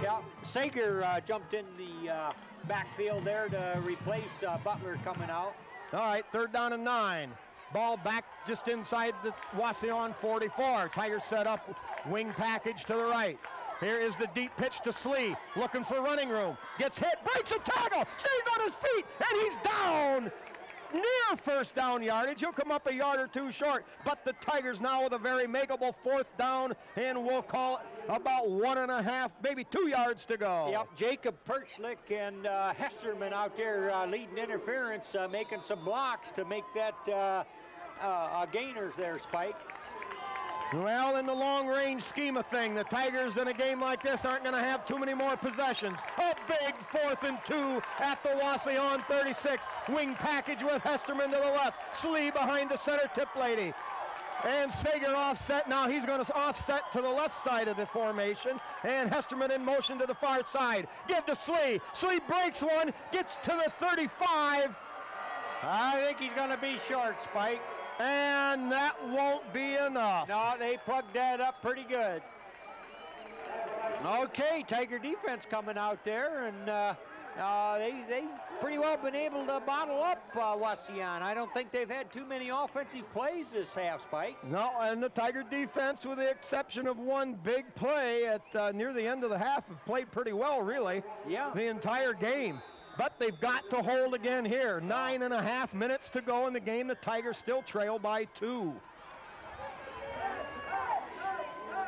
Yeah, Sager jumped in the backfield there to replace Butler coming out. All right, 3rd down and 9. Ball back just inside the Wauseon 44. Tigers set up wing package to the right. Here is the deep pitch to Slee, looking for running room. Gets hit, breaks a tackle, stays on his feet, and he's down. Near first down yardage. He'll come up a yard or 2 short, but the Tigers now with a very makeable 4th down, and we'll call it about 1.5, maybe 2 yards to go. Yep, Jacob Perchlick and Hesterman out there leading interference, making some blocks to make that gainers there, Spike. Well, in the long-range scheme of things, the Tigers in a game like this aren't going to have too many more possessions. A big 4th and 2 at the Wauseon 36. Wing package with Hesterman to the left. Slee behind the center tip lady. And Sager offset. Now he's going to offset to the left side of the formation. And Hesterman in motion to the far side. Give to Slee. Slee breaks one, gets to the 35. I think he's going to be short, Spike. And that won't be enough. No, they plugged that up pretty good. Okay, Tiger defense coming out there, and they pretty well been able to bottle up Wauseon. I don't think they've had too many offensive plays this half, Spike. No, and the Tiger defense, with the exception of one big play at near the end of the half, have played pretty well, really. Yeah. The entire game. But they've got to hold again here. 9.5 minutes to go in the game. The Tigers still trail by 2.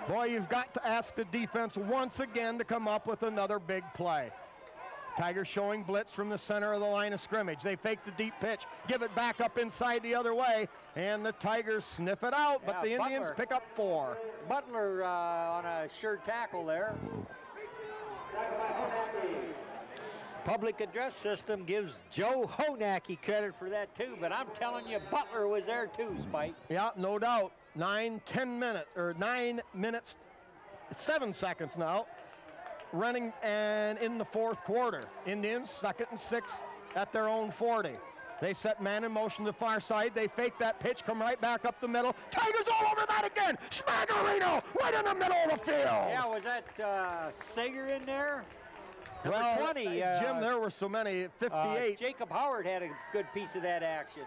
Boy, you've got to ask the defense once again to come up with another big play. Tigers showing blitz from the center of the line of scrimmage. They fake the deep pitch, give it back up inside the other way, and the Tigers sniff it out, but the Indians pick up 4. Butler on a sure tackle there. Public address system gives Joe Honacki credit for that too, but I'm telling you, Butler was there too, Spike. Yeah, no doubt. 9 minutes, 7 seconds now, running and in the 4th quarter. Indians 2nd and 6 at their own 40. They set man in motion to the far side. They fake that pitch, come right back up the middle. Tigers all over that again. Smaggerino right in the middle of the field. Yeah, was that Sager in there? Number 20. Jim, there were so many. 58. Jacob Howard had a good piece of that action.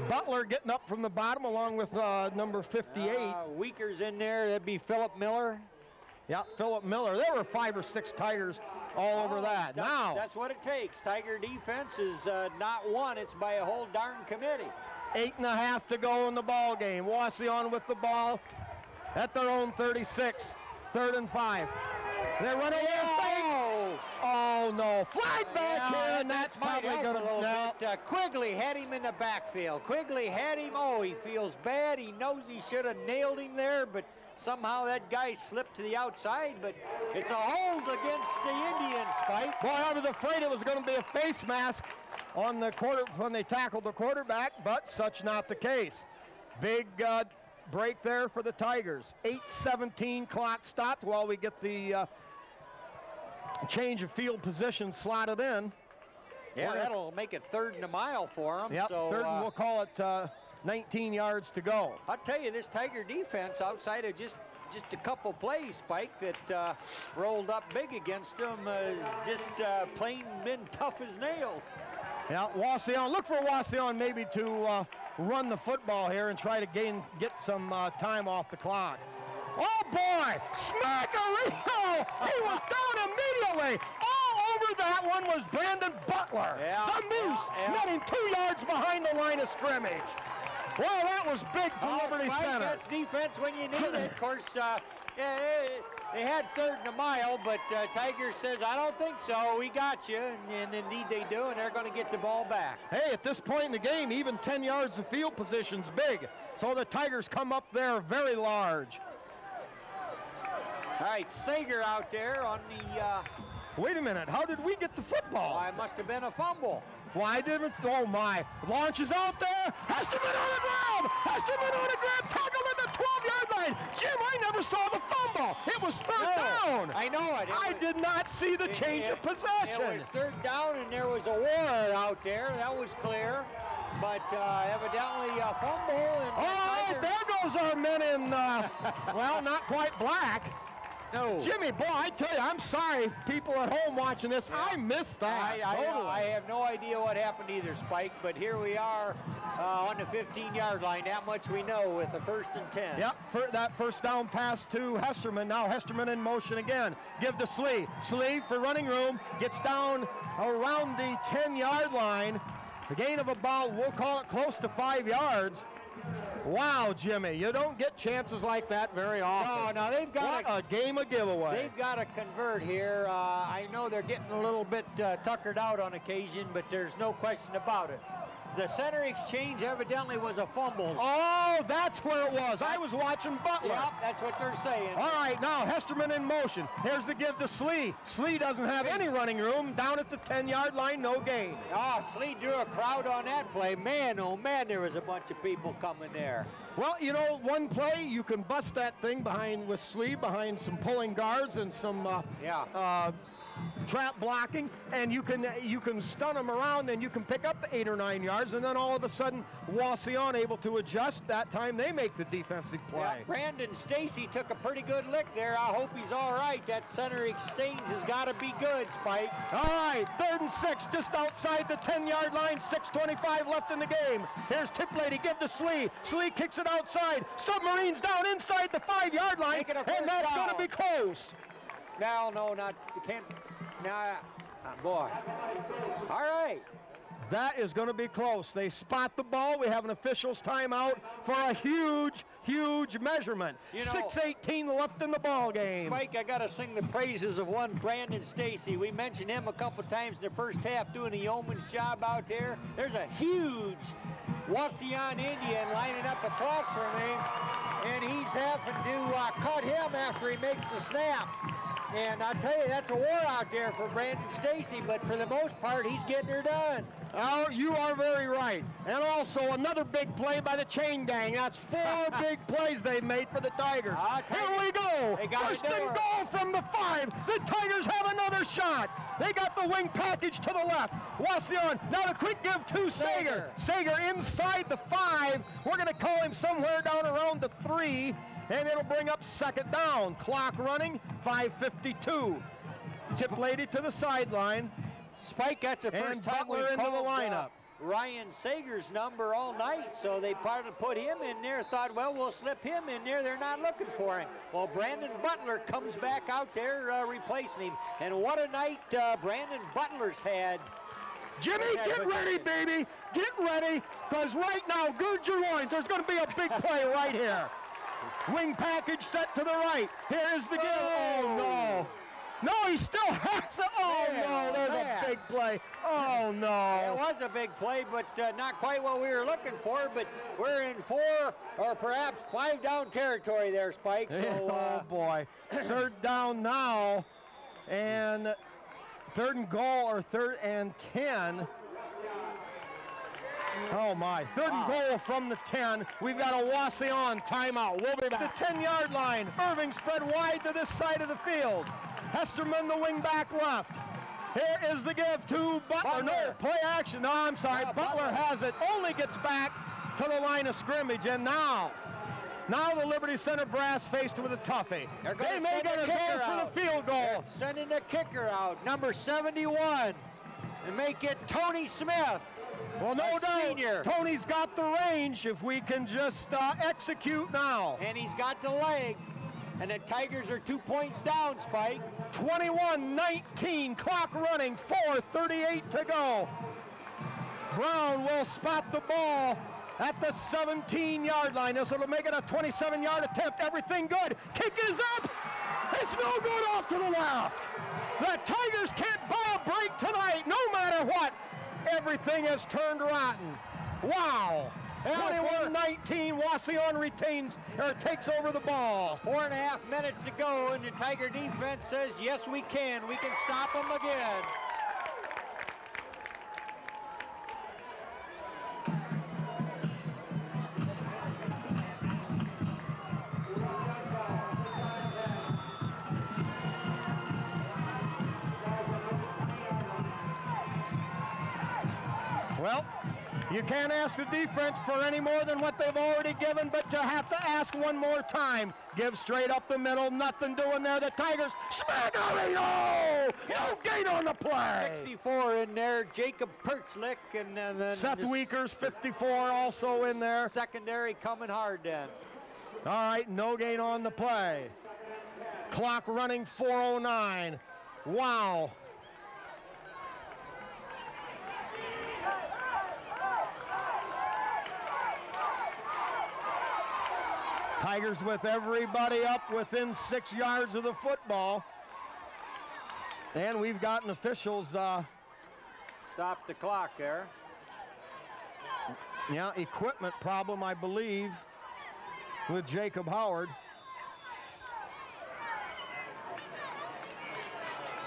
Butler getting up from the bottom along with number 58. Weaker's in there. That'd be Philip Miller. Yeah, Philip Miller. There were 5 or 6 Tigers all over that. Now, that's what it takes. Tiger defense is not won. It's by a whole darn committee. 8.5 to go in the ball game. Wauseon with the ball at their own 36. 3rd and 5. They run away. Oh no! Flag back here, and that's probably going to. Quigley had him in the backfield. Quigley had him. Oh, he feels bad. He knows he should have nailed him there, but somehow that guy slipped to the outside. But it's a hold against the Indians, Spike. Boy, I was afraid it was going to be a face mask on the when they tackled the quarterback, but such not the case. Big break there for the Tigers. 8:17 clock stopped while we get the change of field position slotted in. Yeah, that'll make it 3rd and a mile for them. Yep, so, 3rd and we'll call it 19 yards to go. I'll tell you, this Tiger defense, outside of just a couple plays, Spike, that rolled up big against them, is just plain been tough as nails. Yeah, Wauseon, look for Wauseon maybe to run the football here and try to get some time off the clock. Oh boy, Smackarino! He was down immediately. All over that one was Brandon Butler. The Moose netting 2 yards behind the line of scrimmage. Well, that was big for Liberty Center. That's defense when you need it. Of course, they had 3rd and a mile, but Tiger says, I don't think so. We got you, and indeed they do, and they're going to get the ball back. Hey, at this point in the game, even 10 yards of field position's big. So the Tigers come up there very large. All right, Sager out there on the... Wait a minute, how did we get the football? Oh, it must have been a fumble. Why didn't, oh my, launches out there, Hesterman on the ground, Hesterman on the ground, tackled at the 12-yard line. Jim, I never saw the fumble. It was 3rd down. I know it. I did not see the change of possession. It was 3rd down, and there was a war out there. That was clear. But evidently a fumble. And all right, there goes our men in, well, not quite black. No. Jimmy, boy, I tell you, I'm sorry, people at home watching this. I missed that. I have no idea what happened either, Spike, but here we are on the 15-yard line. That much we know with the 1st and 10. Yep, that first down pass to Hesterman. Now Hesterman in motion again. Give to Slee. Slee for running room. Gets down around the 10-yard line. The gain of about, we'll call it close to 5 yards. Wow, Jimmy, you don't get chances like that very often. No, they've got a game of giveaway. They've got to convert here. I know they're getting a little bit tuckered out on occasion, but there's no question about it. The center exchange evidently was a fumble. Oh, that's where it was. I was watching Butler. Yep, that's what they're saying. All right, now Hesterman in motion. Here's the give to Slee. Slee doesn't have any running room. Down at the 10-yard line, no gain. Oh, Slee drew a crowd on that play. Man, oh man, there was a bunch of people coming there. Well, you know, one play, you can bust that thing with Slee behind some pulling guards and some trap blocking, and you can stun them around, and you can pick up the 8 or 9 yards, and then all of a sudden Wauseon able to adjust. That time they make the defensive play. Yeah, Brandon Stacy took a pretty good lick there. I hope he's all right. That center exchange has got to be good, Spike. All right, 3rd and 6, just outside the 10-yard line, 6:25 left in the game. Here's Tiplady, give to Slee. Slee kicks it outside. Submarines down inside the 5-yard line, and that's going to be close. No, not, you can't. Nah, boy. All right. That is going to be close. They spot the ball. We have an official's timeout for a huge, huge measurement. 6:18 left in the ball game. Mike, I got to sing the praises of one Brandon Stacy. We mentioned him a couple times in the first half doing a yeoman's job out there. There's a huge Wauseon Indian lining up across from him, and he's having to cut him after he makes the snap. And I tell you, that's a war out there for Brandon Stacy, but for the most part, he's getting her done. Oh, you are very right. And also another big play by the Chain Gang. That's 4 big plays they've made for the Tigers. Here we go. First and goal from the 5. The Tigers have another shot. They got the wing package to the left. Wauseon, now the quick give to Sager. Sager inside the 5. We're going to call him somewhere down around the 3. And it'll bring up 2nd down. Clock running, 5:52. Tip lady to the sideline. Spike, that's the first And time Butler we've into the called, lineup. Ryan Sager's number all night, so they probably put him in there, thought, well, we'll slip him in there. They're not looking for him. Well, Brandon Butler comes back out there replacing him. And what a night Brandon Butler's had. Jimmy, get ready, baby. Get ready, because right now, gird your loins. There's going to be a big play right here. Wing package set to the right. Here's the give. Oh, no. No, he still has it. Oh, no, there's a big play. Oh, no. It was a big play, but not quite what we were looking for, but we're in 4 or perhaps 5 down territory there, Spike. So, oh, boy. Third down now, and third and goal, or 3rd and 10. Oh, my. Third and goal from the 10. We've got a Wauseon timeout. We'll be back. The 10-yard line. Irving spread wide to this side of the field. Hesterman, the wing back left. Here is the give to Butler. No, play action. No, I'm sorry. Butler has it. Only gets back to the line of scrimmage. And now the Liberty Center brass faced with a toughie. They may get a goal for the field goal. They're sending the kicker out, number 71, and make it Tony Smith. Well, no doubt. Senior. Tony's got the range if we can just execute now. And he's got the leg. And the Tigers are 2 points down, Spike. 21-19, clock running, 4:38 to go. Brown will spot the ball at the 17-yard line. This will make it a 27-yard attempt. Everything good. Kick is up. It's no good, off to the left. The Tigers can't buy a break tonight, no matter what. Everything has turned rotten. Wow. 21-19, Wauseon takes over the ball. 4.5 minutes to go, and the Tiger defense says, yes, we can. We can stop them again. Well, you can't ask the defense for any more than what they've already given, but you have to ask one more time. Give straight up the middle, nothing doing there. The Tigers, smack on it! Oh! No gate on the play! 64 in there, Jacob Perchlick, and then Seth Weekers, 54, also in there. Secondary coming hard then. All right, no gain on the play. Clock running, 4:09. Wow. Tigers with everybody up within 6 yards of the football. And we've gotten officials. Stop the clock there. Yeah, equipment problem, I believe, with Jacob Howard.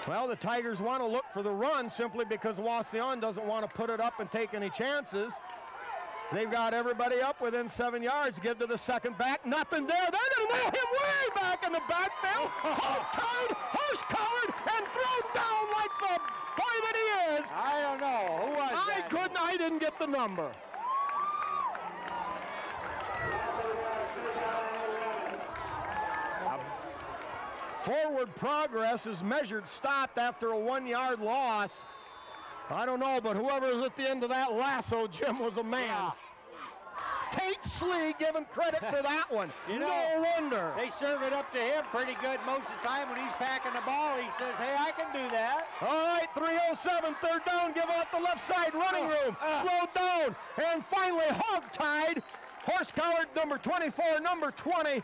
Well, the Tigers want to look for the run simply because Wauseon doesn't want to put it up and take any chances. They've got everybody up within 7 yards. Give to the second back. Nothing there. They're going to nail him way back in the backfield. Tied, horse-collared, and thrown down like the boy that he is. I don't know. Who was that? I didn't get the number. Forward progress is measured, stopped after a 1 yard loss. I don't know, but whoever was at the end of that lasso, Jim, was a man. Yeah. Tate Slee giving credit for that one. No wonder. They serve it up to him pretty good most of the time when he's packing the ball. He says, hey, I can do that. All right, 3:07, third down, give out the left side, running room, slowed down, and finally hog-tied. Horse-collared, number 24, number 20.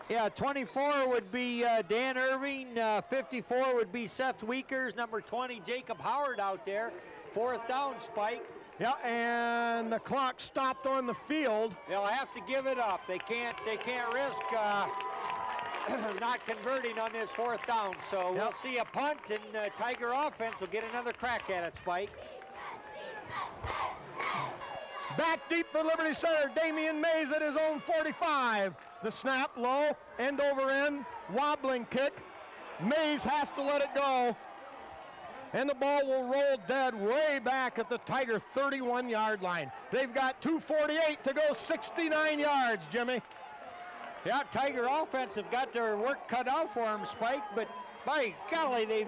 Yeah, 24 would be Dan Irving, 54 would be Seth Weekers, number 20, Jacob Howard out there. 4th down, Spike. Yeah, and the clock stopped on the field. They'll have to give it up. They can't risk not converting on this 4th down. So we'll see a punt, and Tiger offense will get another crack at it, Spike. Back deep for Liberty Center, Damian Mays at his own 45. The snap low, end over end, wobbling kick. Mays has to let it go. And the ball will roll dead way back at the Tiger 31-yard line. They've got 2:48 to go, 69 yards, Jimmy. Yeah, Tiger offense have got their work cut out for them, Spike, but By golly, they've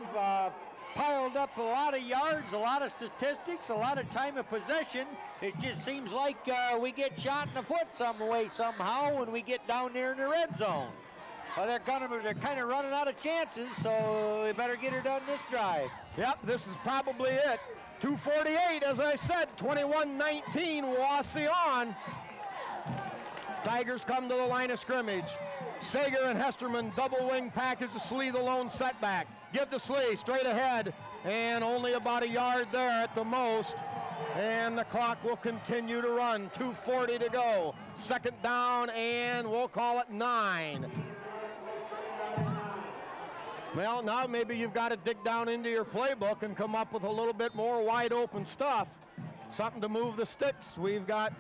piled up a lot of yards, a lot of statistics, a lot of time of possession. It just seems like we get shot in the foot some way somehow when we get down there in the red zone. Well, they're kind of running out of chances, so we better get her done this drive. Yep, this is probably it. 2:48, as I said, 21-19, Wauseon. Tigers come to the line of scrimmage. Sager and Hesterman double wing package to Slee, the lone setback. Give to Slee, straight ahead, and only about a yard there at the most. And the clock will continue to run. 2:40 to go. Second down, and we'll call it 9. Well, now maybe you've got to dig down into your playbook and come up with a little bit more wide open stuff. Something to move the sticks. We've got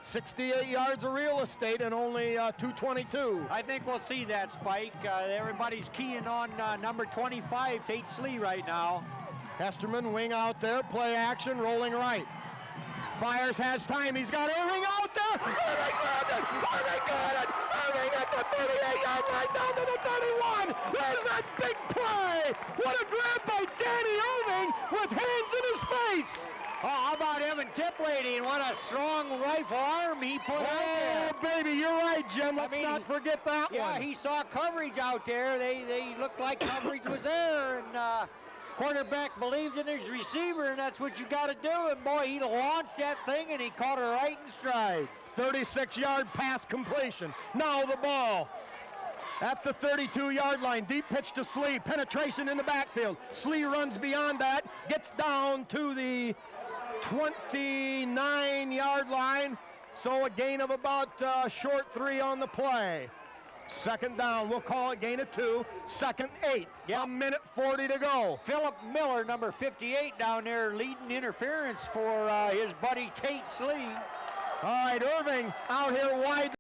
68 yards of real estate and only 2:22. I think we'll see that, Spike. Everybody's keying on number 25, Tate Slee, right now. Hesterman, wing out there, play action, rolling right. Fires, has time, he's got Irving out there! Irving got it! Irving got it! Irving at the 38-yard line, down to the 31! There's that big play! What a grab by Danny Irving with hands in his face! Oh, how about Evan Tiplady, and what a strong rifle arm he put out there. Oh, baby, you're right, Jim. Let's not forget that one. Yeah, he saw coverage out there. They looked like coverage was there, and quarterback believed in his receiver, and that's what you got to do. And boy, he launched that thing, and he caught her right in stride. 36-yard pass completion. Now the ball at the 32-yard line. Deep pitch to Slee. Penetration in the backfield. Slee runs beyond that. Gets down to the 29-yard line. So a gain of about short 3 on the play. Second down, we'll call it gain of 2. Second 8. Yep. 1:40 to go. Philip Miller, number 58, down there leading interference for his buddy Tate Slee. All right, Irving out here wide.